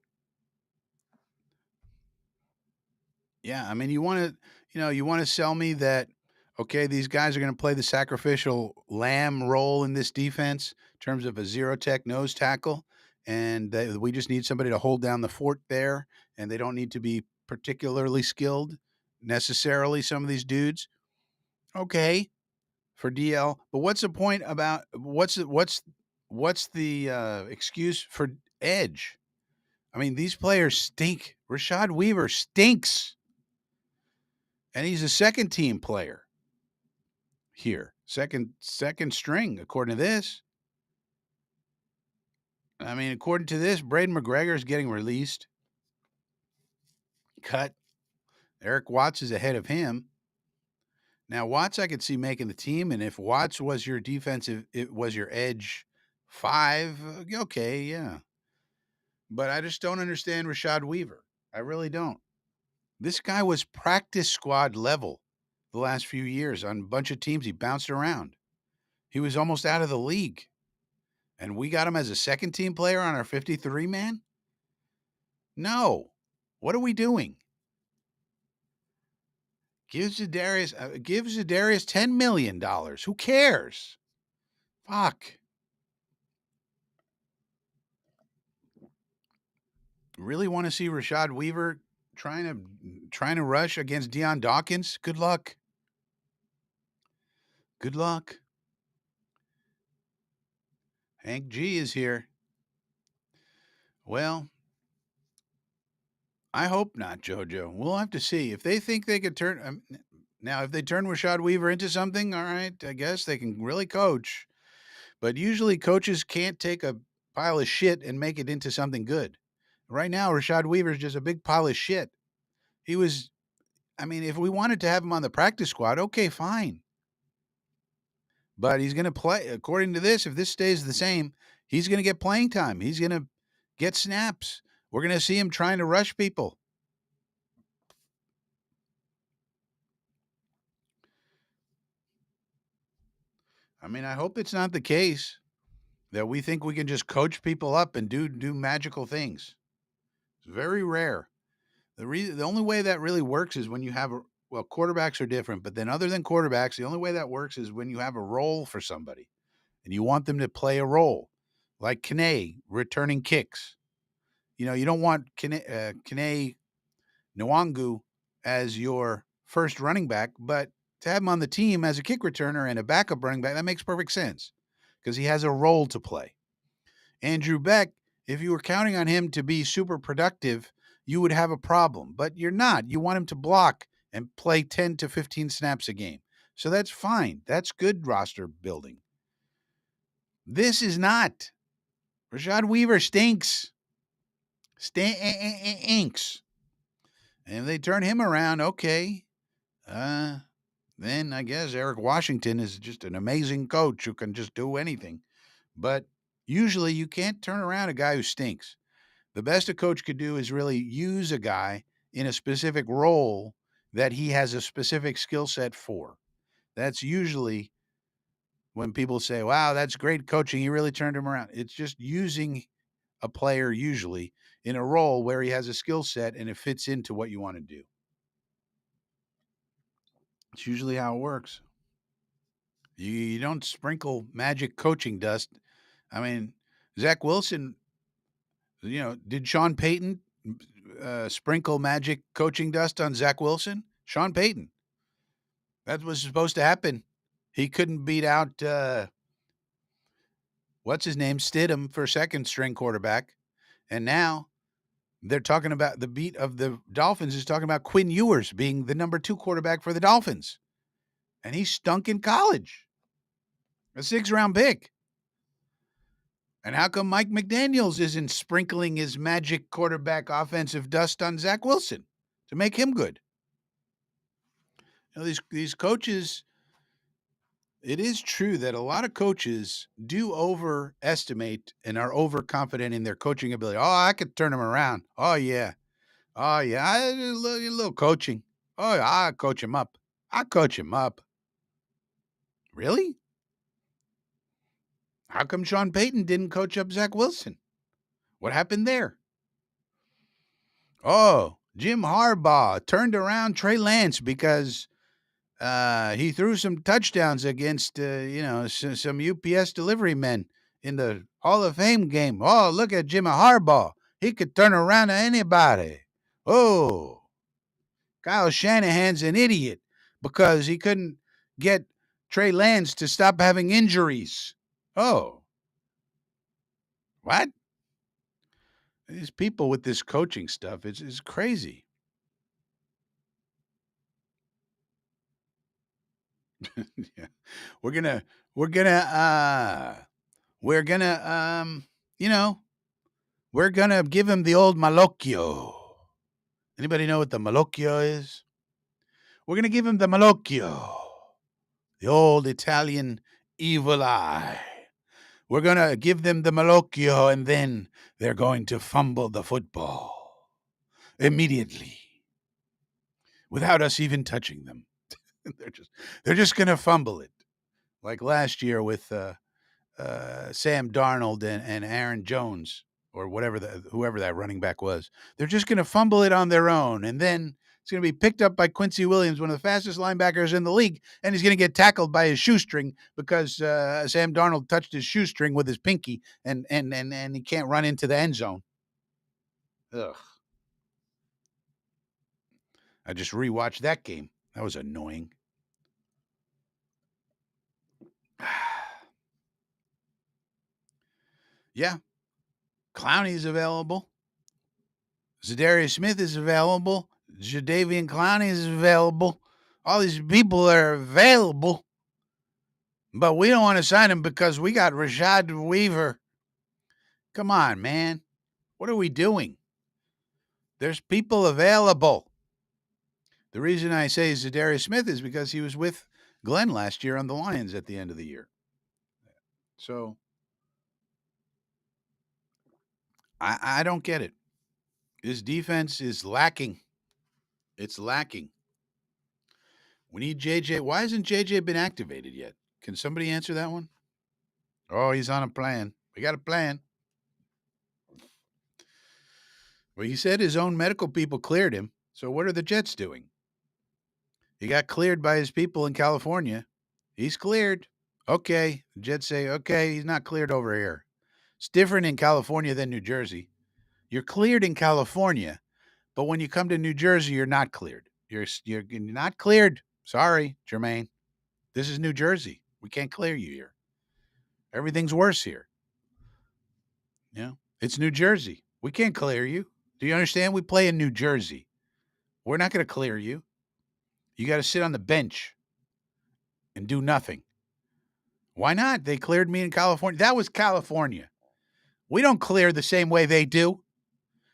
Yeah, I mean, You want to sell me that, okay, these guys are going to play the sacrificial lamb role in this defense in terms of a zero tech nose tackle. And we just need somebody to hold down the fort there. And they don't need to be particularly skilled necessarily, some of these dudes. Okay, for DL. But what's the point about what's the excuse for edge? I mean, these players stink. Rashad Weaver stinks, and he's a second team player here. Second string, according to this. I mean, according to this, Braden McGregor is getting released. Cut. Eric Watts is ahead of him. Now, Watts, I could see making the team, and if Watts was your defensive, it was your edge 5. Okay, yeah. But I just don't understand Rashad Weaver. I really don't. This guy was practice squad level the last few years on a bunch of teams. He bounced around. He was almost out of the league. And we got him as a second team player on our 53 man? No. What are we doing? Give Za'Darius $10 million. Who cares? Fuck. Really want to see Rashad Weaver trying to rush against Deion Dawkins? Good luck. Good luck. Hank G is here. Well, I hope not, JoJo. We'll have to see. If they think they could turn now, if they turn Rashad Weaver into something, all right, I guess they can really coach. But usually coaches can't take a pile of shit and make it into something good. Right now, Rashad Weaver is just a big pile of shit. He was, I mean, if we wanted to have him on the practice squad, okay, fine. But he's going to play, according to this, if this stays the same, he's going to get playing time. He's going to get snaps. We're going to see him trying to rush people. I mean, I hope it's not the case that we think we can just coach people up and do magical things. It's very rare. The only way that really works is when you have well, quarterbacks are different, but then other than quarterbacks, the only way that works is when you have a role for somebody and you want them to play a role, like Kane returning kicks. You don't want Kane Nwangu as your first running back, but to have him on the team as a kick returner and a backup running back, that makes perfect sense because he has a role to play. Andrew Beck, if you were counting on him to be super productive, you would have a problem, but you're not. You want him to block and play 10 to 15 snaps a game. So that's fine. That's good roster building. This is not. Rashad Weaver stinks. Stinks. And if they turn him around, okay. Then I guess Eric Washington is just an amazing coach who can just do anything. But usually you can't turn around a guy who stinks. The best a coach could do is really use a guy in a specific role that he has a specific skill set for. That's usually when people say, wow, that's great coaching. He really turned him around. It's just using a player usually in a role where he has a skill set and it fits into what you want to do. It's usually how it works. You don't sprinkle magic coaching dust. I mean, Zach Wilson, did Sean Payton sprinkle magic coaching dust on Zach Wilson? Sean Payton. That was supposed to happen. He couldn't beat out, what's his name, Stidham for second string quarterback. And now they're talking about the beat of the Dolphins is talking about Quinn Ewers being the number 2 quarterback for the Dolphins. And he stunk in college. A 6th-round pick. And how come Mike McDaniels isn't sprinkling his magic quarterback offensive dust on Zach Wilson to make him good? These coaches, it is true that a lot of coaches do overestimate and are overconfident in their coaching ability. Oh, I could turn him around. Oh, yeah. Oh, yeah. A little coaching. Oh, yeah, I'll coach him up. I'll coach him up. Really? How come Sean Payton didn't coach up Zach Wilson? What happened there? Oh, Jim Harbaugh turned around Trey Lance because he threw some touchdowns against, some UPS delivery men in the Hall of Fame game. Oh, look at Jimmy Harbaugh. He could turn around to anybody. Oh, Kyle Shanahan's an idiot because he couldn't get Trey Lance to stop having injuries. Oh, what? These people with this coaching stuff is crazy. Yeah. We're gonna we're gonna we're gonna you know we're gonna give him the old malocchio. Anybody know what the malocchio is? We're gonna give him the malocchio, the old Italian evil eye. We're gonna give them the malocchio, and then they're going to fumble the football immediately without us even touching them. they're just they're just gonna fumble it like last year with Sam Darnold and Aaron Jones or whoever that running back was. They're just going to fumble it on their own, and then it's going to be picked up by Quincy Williams, one of the fastest linebackers in the league, and he's going to get tackled by his shoestring because Sam Darnold touched his shoestring with his pinky, and he can't run into the end zone. Ugh! I just rewatched that game. That was annoying. Yeah, Clowney's available. Zadarius Smith is available. Jadavian Clowney is available. All these people are available. But we don't want to sign him because we got Rashad Weaver. Come on, man. What are we doing? There's people available. The reason I say Zadarius Smith is because he was with Glenn last year on the Lions at the end of the year. So I don't get it. His defense is lacking. It's lacking. We need JJ. Why hasn't JJ been activated yet? Can somebody answer that one? Oh, he's on a plan. We got a plan. Well, he said his own medical people cleared him. So what are the Jets doing? He got cleared by his people in California. He's cleared. Okay. The Jets say, okay, he's not cleared over here. It's different in California than New Jersey. You're cleared in California, but when you come to New Jersey, you're not cleared. You're not cleared. Sorry, Jermaine. This is New Jersey. We can't clear you here. Everything's worse here. Yeah. It's New Jersey. We can't clear you. Do you understand? We play in New Jersey. We're not going to clear you. You got to sit on the bench and do nothing. Why not? They cleared me in California. That was California. We don't clear the same way they do.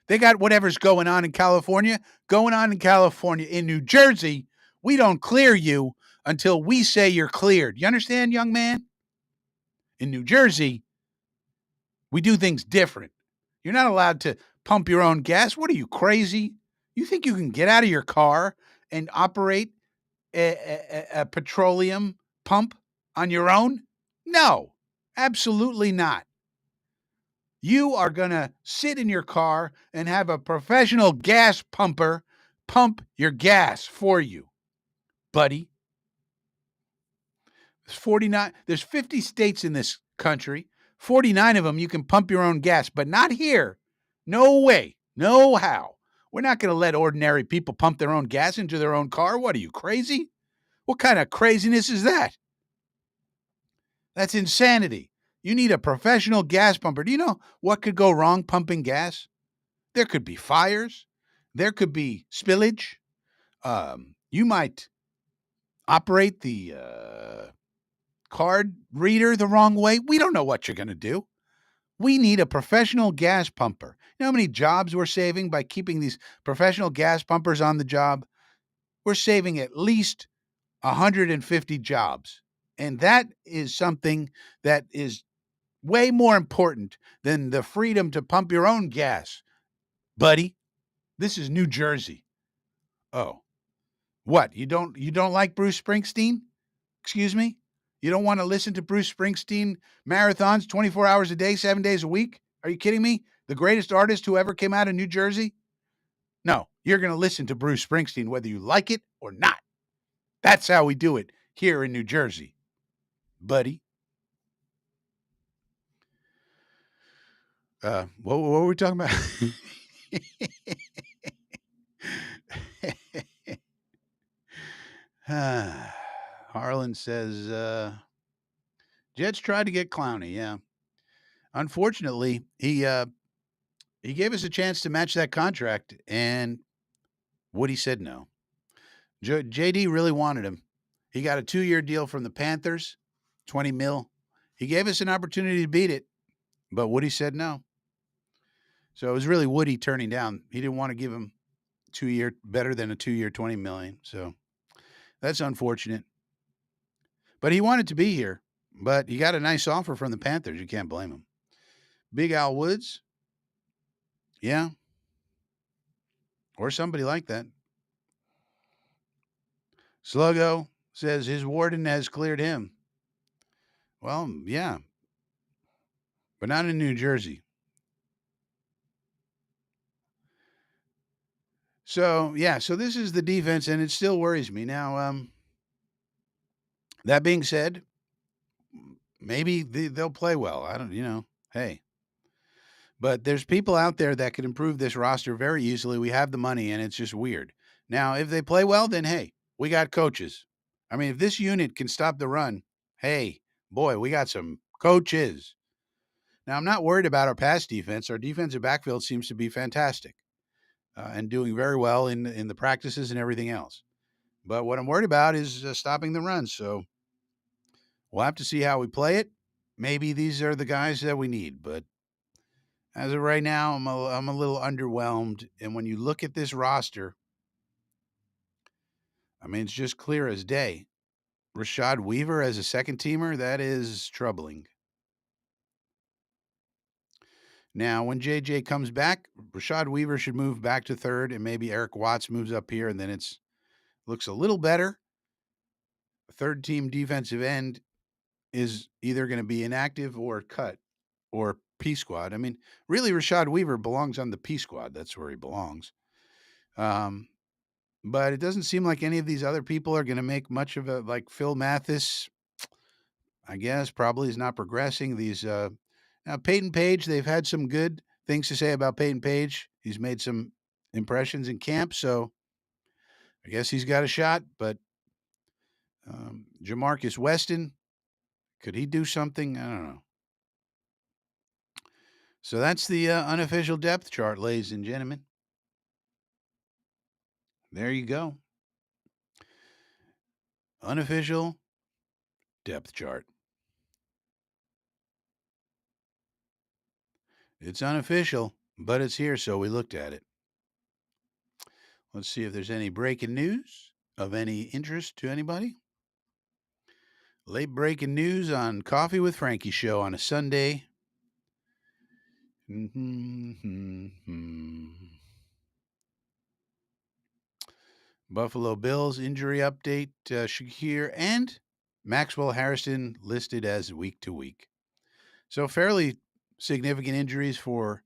They got whatever's going on in California. In New Jersey, we don't clear you until we say you're cleared. You understand, young man? In New Jersey, we do things different. You're not allowed to pump your own gas. What are you, crazy? You think you can get out of your car and operate a petroleum pump on your own? No, absolutely not. You are going to sit in your car and have a professional gas pumper pump your gas for you, buddy. There's 50 states in this country. 49 of them you can pump your own gas, but not here. No way. No how. We're not going to let ordinary people pump their own gas into their own car. What are you, crazy? What kind of craziness is that? That's insanity. You need a professional gas pumper. Do you know what could go wrong pumping gas? There could be fires. There could be spillage. You might operate the card reader the wrong way. We don't know what you're going to do. We need a professional gas pumper. You know how many jobs we're saving by keeping these professional gas pumpers on the job? We're saving at least 150 jobs. And that is something that is way more important than the freedom to pump your own gas. Buddy, this is New Jersey. Oh. What? You don't like Bruce Springsteen? Excuse me? You don't want to listen to Bruce Springsteen marathons 24 hours a day, 7 days a week? Are you kidding me? The greatest artist who ever came out of New Jersey? No, you're going to listen to Bruce Springsteen whether you like it or not. That's how we do it here in New Jersey, buddy. What were we talking about? Harlan says, Jets tried to get Clowney. Yeah. Unfortunately, he gave us a chance to match that contract, and Woody said no. JD really wanted him. He got a 2-year deal from the Panthers, 20 mil. He gave us an opportunity to beat it, but Woody said no. So it was really Woody turning down. He didn't want to give him 2-year better than a 2-year 20 million. So that's unfortunate. But he wanted to be here. But he got a nice offer from the Panthers. You can't blame him. Big Al Woods, yeah, or somebody like that. Sluggo says his warden has cleared him. Well, yeah, but not in New Jersey. So, yeah, so this is the defense, and it still worries me. Now, that being said, maybe they'll play well. I don't, hey. But there's people out there that could improve this roster very easily. We have the money, and it's just weird. Now, if they play well, then hey, we got coaches. I mean, if this unit can stop the run, hey, boy, we got some coaches. Now, I'm not worried about our pass defense. Our defensive backfield seems to be fantastic and doing very well in the practices and everything else. But what I'm worried about is stopping the run. So we'll have to see how we play it. Maybe these are the guys that we need. But as of right now, I'm a little underwhelmed. And when you look at this roster, I mean, it's just clear as day. Rashad Weaver as a second teamer, that is troubling. Now, when JJ comes back, Rashad Weaver should move back to third, and maybe Eric Watts moves up here, and then it's looks a little better. Third team defensive end is either going to be inactive or cut or P squad. I mean, really, Rashad Weaver belongs on the P squad. That's where he belongs. Um, but it doesn't seem like any of these other people are going to make much of a like Phil Mathis. I guess probably is not progressing. These now Peyton Page, they've had some good things to say about Peyton Page. He's made some impressions in camp, so I guess he's got a shot. But Jamarcus Weston, could he do something? I don't know. So that's the unofficial depth chart, ladies and gentlemen. There you go. Unofficial depth chart. It's unofficial, but it's here, so we looked at it. Let's see if there's any breaking news of any interest to anybody. Late breaking news on Coffee with Frankie show on a Sunday. Buffalo Bills injury update, Shakir and Maxwell Harrison listed as week to week. So fairly significant injuries for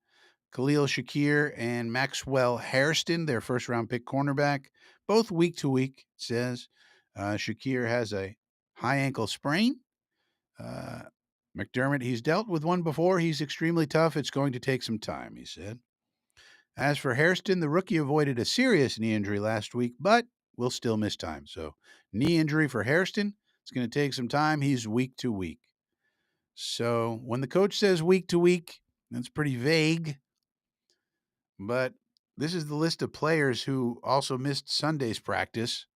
Khalil Shakir and Maxwell Hairston, their first round pick cornerback, both week to week, it says. Shakir has a high ankle sprain. McDermott, he's dealt with one before. He's extremely tough. It's going to take some time, he said. As for Hairston, the rookie avoided a serious knee injury last week, but will still miss time. So, knee injury for Hairston, it's going to take some time. He's week to week. So, when the coach says week to week, that's pretty vague. But this is the list of players who also missed Sunday's practice.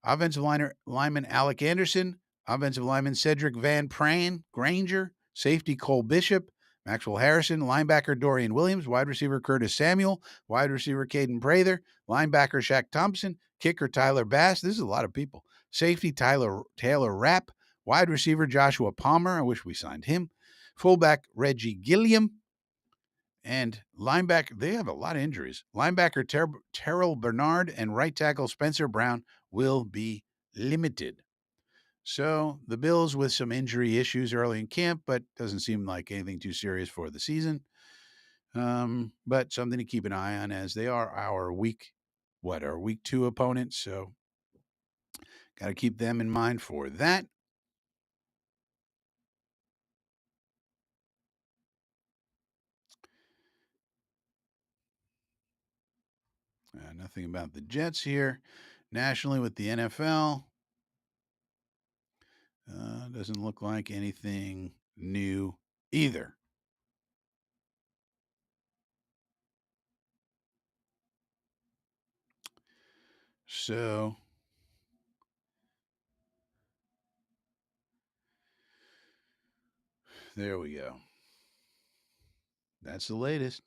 Offensive lineman Alec Anderson, offensive lineman Cedric Van Pran Granger, safety Cole Bishop, Maxwell Harrison, linebacker Dorian Williams, wide receiver Curtis Samuel, wide receiver Caden Prather, linebacker Shaq Thompson, kicker Tyler Bass. This is a lot of people. Safety Taylor Rapp, wide receiver Joshua Palmer. I wish we signed him. Fullback Reggie Gilliam, and linebacker, they have a lot of injuries. Linebacker Terrell Bernard and right tackle Spencer Brown will be limited. So the Bills with some injury issues early in camp, but doesn't seem like anything too serious for the season. But something to keep an eye on as they are our week two opponents. So got to keep them in mind for that. Nothing about the Jets here. Nationally with the NFL, doesn't look like anything new either. So there we go. That's the latest.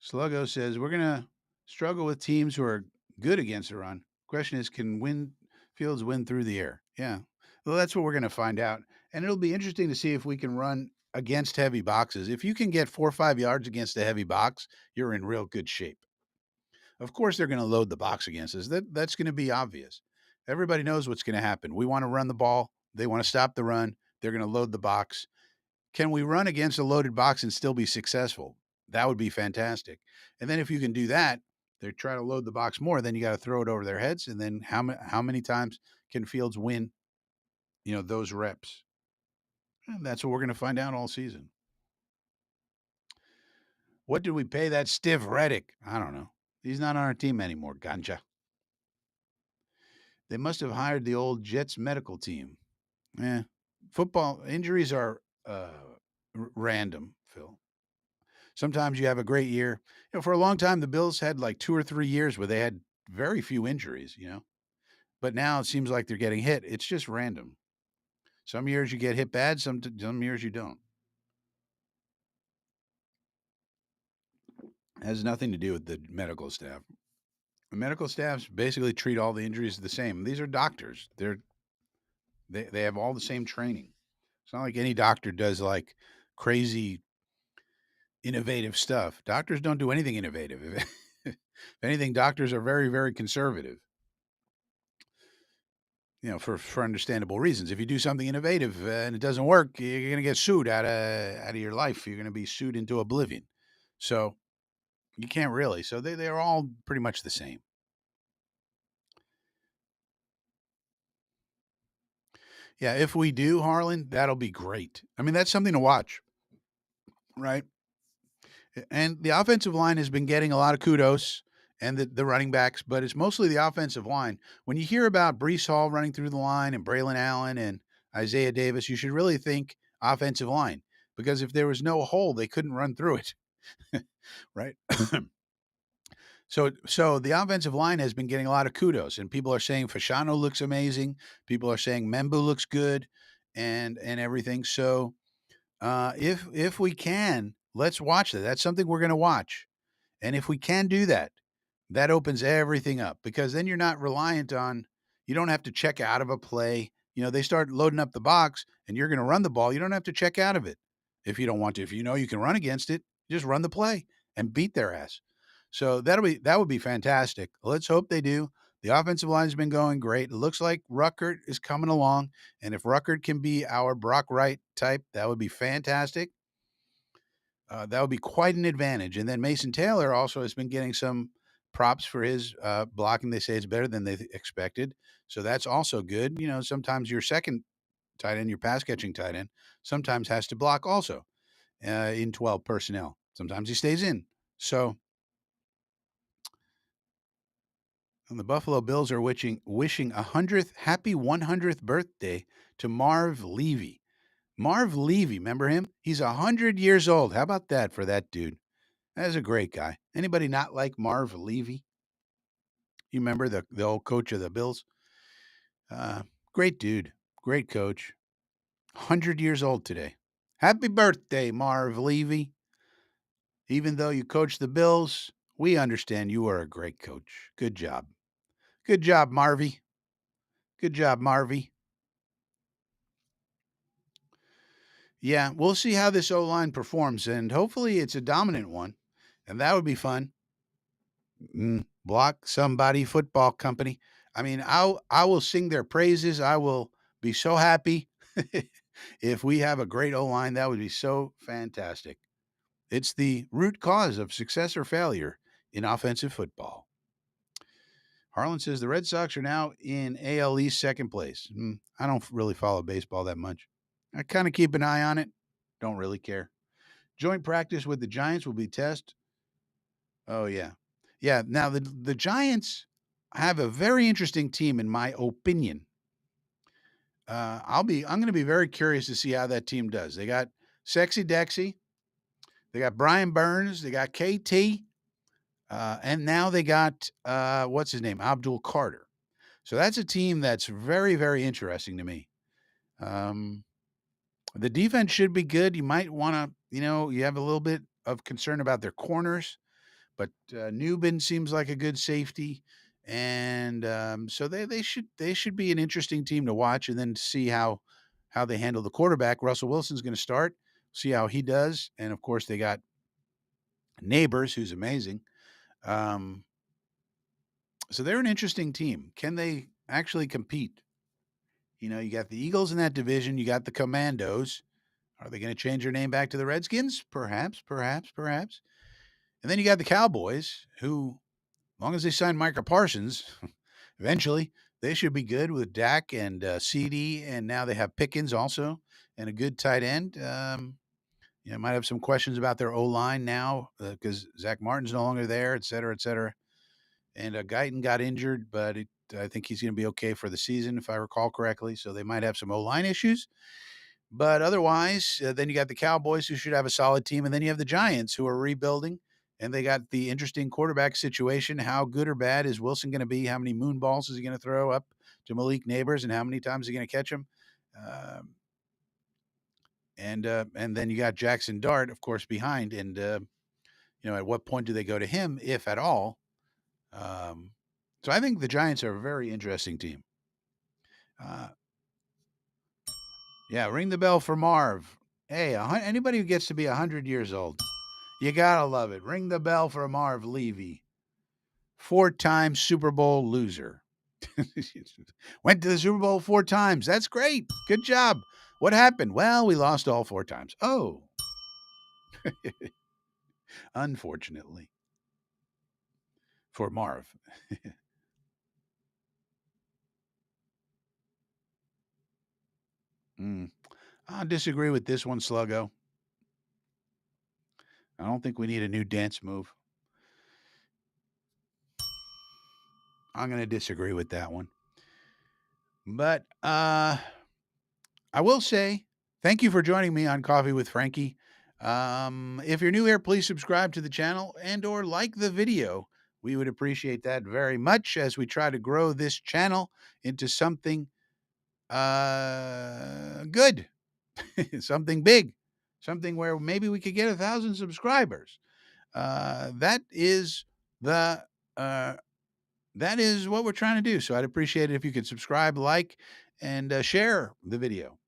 Sluggo says we're gonna struggle with teams who are good against the run. Question is, can Fields win through the air? Yeah. Well, that's what we're gonna find out, and it'll be interesting to see if we can run against heavy boxes. If you can get 4 or 5 yards against a heavy box, you're in real good shape. Of course, they're going to load the box against us. That's going to be obvious. Everybody knows what's going to happen. We want to run the ball. They want to stop the run. They're going to load the box. Can we run against a loaded box and still be successful? That would be fantastic. And then if you can do that, they try to load the box more. Then you got to throw it over their heads. And then how many times can Fields win? Those reps. And that's what we're going to find out all season. What did we pay that stiff Reddick? I don't know. He's not on our team anymore. Ganja. They must have hired the old Jets medical team. Yeah, football injuries are random, Phil. Sometimes you have a great year. For a long time, the Bills had like 2 or 3 years where they had very few injuries. But now it seems like they're getting hit. It's just random. Some years you get hit bad. Some years you don't. It has nothing to do with the medical staff. The medical staffs basically treat all the injuries the same. These are doctors. They have all the same training. It's not like any doctor does like crazy innovative stuff. Doctors don't do anything innovative. If anything, doctors are very, very conservative. For understandable reasons. If you do something innovative and it doesn't work, you're going to get sued out of your life. You're going to be sued into oblivion. So you can't really. So they're all pretty much the same. Yeah, if we do, Harlan, that'll be great. I mean, that's something to watch, right? And the offensive line has been getting a lot of kudos and the running backs, but it's mostly the offensive line. When you hear about Brees Hall running through the line and Braylon Allen and Isaiah Davis, you should really think offensive line because if there was no hole, they couldn't run through it. Right. So the offensive line has been getting a lot of kudos, and people are saying Fashano looks amazing. People are saying Membu looks good, and everything. So if we can, let's watch that. That's something we're going to watch. And if we can do that, that opens everything up because then you're not reliant on, you don't have to check out of a play. They start loading up the box and you're going to run the ball. You don't have to check out of it if you don't want to. If you know you can run against it, just run the play and beat their ass. So that would be fantastic. Let's hope they do. The offensive line's been going great. It looks like Ruckert is coming along. And if Ruckert can be our Brock Wright type, that would be fantastic. That would be quite an advantage. And then Mason Taylor also has been getting some props for his blocking. They say it's better than they expected. So that's also good. Sometimes your second tight end, your pass catching tight end, sometimes has to block also in 12 personnel. Sometimes he stays in. So and the Buffalo Bills are wishing a 100th birthday to Marv Levy. Marv Levy, remember him? He's 100 years old. How about that for that dude? That is a great guy. Anybody not like Marv Levy? You remember the old coach of the Bills? Uh, Great dude, great coach. 100 years old today. Happy birthday, Marv Levy. Even though you coach the Bills, we understand you are a great coach. Good job. Good job, Marvy. Good job, Marvy. Yeah, we'll see how this O line performs, and hopefully it's a dominant one, and that would be fun. Block somebody football company. I mean, I will sing their praises. I will be so happy if we have a great O line. That would be so fantastic. It's the root cause of success or failure in offensive football. Harlan says the Red Sox are now in AL East second place. I don't really follow baseball that much. I kind of keep an eye on it. Don't really care. Joint practice with the Giants will be test. Oh yeah, yeah. Now the Giants have a very interesting team, in my opinion. I'm going to be very curious to see how that team does. They got Sexy Dexy, they got Brian Burns, they got KT, and now they got what's his name, Abdul Carter. So that's a team that's very, very interesting to me. Um, the defense should be good. You might want to, you have a little bit of concern about their corners, but Newbin seems like a good safety, and so they should be an interesting team to watch, and then see how they handle the quarterback. Russell Wilson's going to start. See how he does, and of course they got Neighbors, who's amazing. Um, so they're an interesting team. Can they actually compete? You got the Eagles in that division. You got the Commandos. Are they going to change their name back to the Redskins? Perhaps, perhaps, perhaps. And then you got the Cowboys, who, as long as they sign Micah Parsons, eventually they should be good with Dak and CD. And now they have Pickens also and a good tight end. Might have some questions about their O line now because Zach Martin's no longer there, et cetera, et cetera. And Guyton got injured, but I think he's going to be okay for the season, if I recall correctly. So they might have some O line issues. But otherwise, then you got the Cowboys, who should have a solid team. And then you have the Giants, who are rebuilding. And they got the interesting quarterback situation. How good or bad is Wilson going to be? How many moon balls is he going to throw up to Malik Neighbors? And how many times is he going to catch him? Um, and then you got Jackson Dart, of course, behind. And, at what point do they go to him, if at all? Um, so I think the Giants are a very interesting team. Uh, yeah, ring the bell for Marv. Hey, anybody who gets to be 100 years old, you gotta love it. Ring the bell for Marv Levy, four-time Super Bowl loser. Went to the Super Bowl 4 times. That's great. Good job. What happened? Well, we lost all 4 times. Oh, unfortunately for Marv. Mm. I disagree with this one, Sluggo. I don't think we need a new dance move. I'm going to disagree with that one. But I will say thank you for joining me on Coffee with Frankie. If you're new here, please subscribe to the channel and or like the video. We would appreciate that very much as we try to grow this channel into something good, something big, something where maybe we could get 1,000 subscribers. That is the that is what we're trying to do. So I'd appreciate it if you could subscribe, like, and share the video.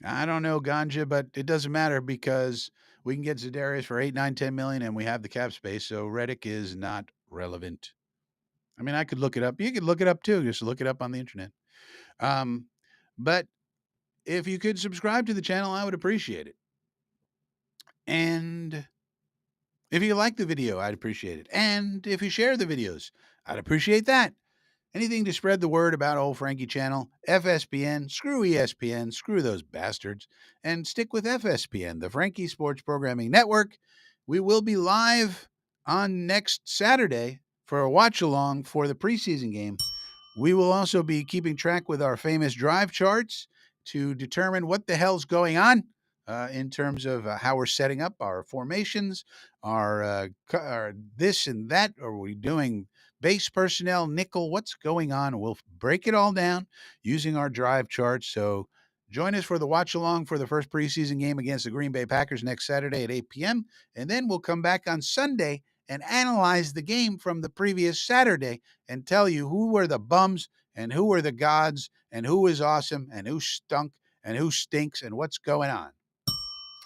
I don't know Ganja, but it doesn't matter because we can get Zedarius for 8, 9, 10 million, and we have the cap space. So Reddick is not relevant. I mean, I could look it up. You could look it up too. Just look it up on the internet. But if you could subscribe to the channel, I would appreciate it. And if you like the video, I'd appreciate it. And if you share the videos, I'd appreciate that. Anything to spread the word about Old Frankie Channel, FSPN, screw ESPN, screw those bastards, and stick with FSPN, the Frankie Sports Programming Network. We will be live on next Saturday for a watch along for the preseason game. We will also be keeping track with our famous drive charts to determine what the hell's going on in terms of how we're setting up our formations, our this and that. Are we doing base personnel, nickel? What's going on? We'll break it all down using our drive charts. So join us for the watch along for the first preseason game against the Green Bay Packers next Saturday at 8 p.m. And then we'll come back on Sunday and analyze the game from the previous Saturday and tell you who were the bums and who were the gods and who was awesome and who stunk and who stinks and what's going on.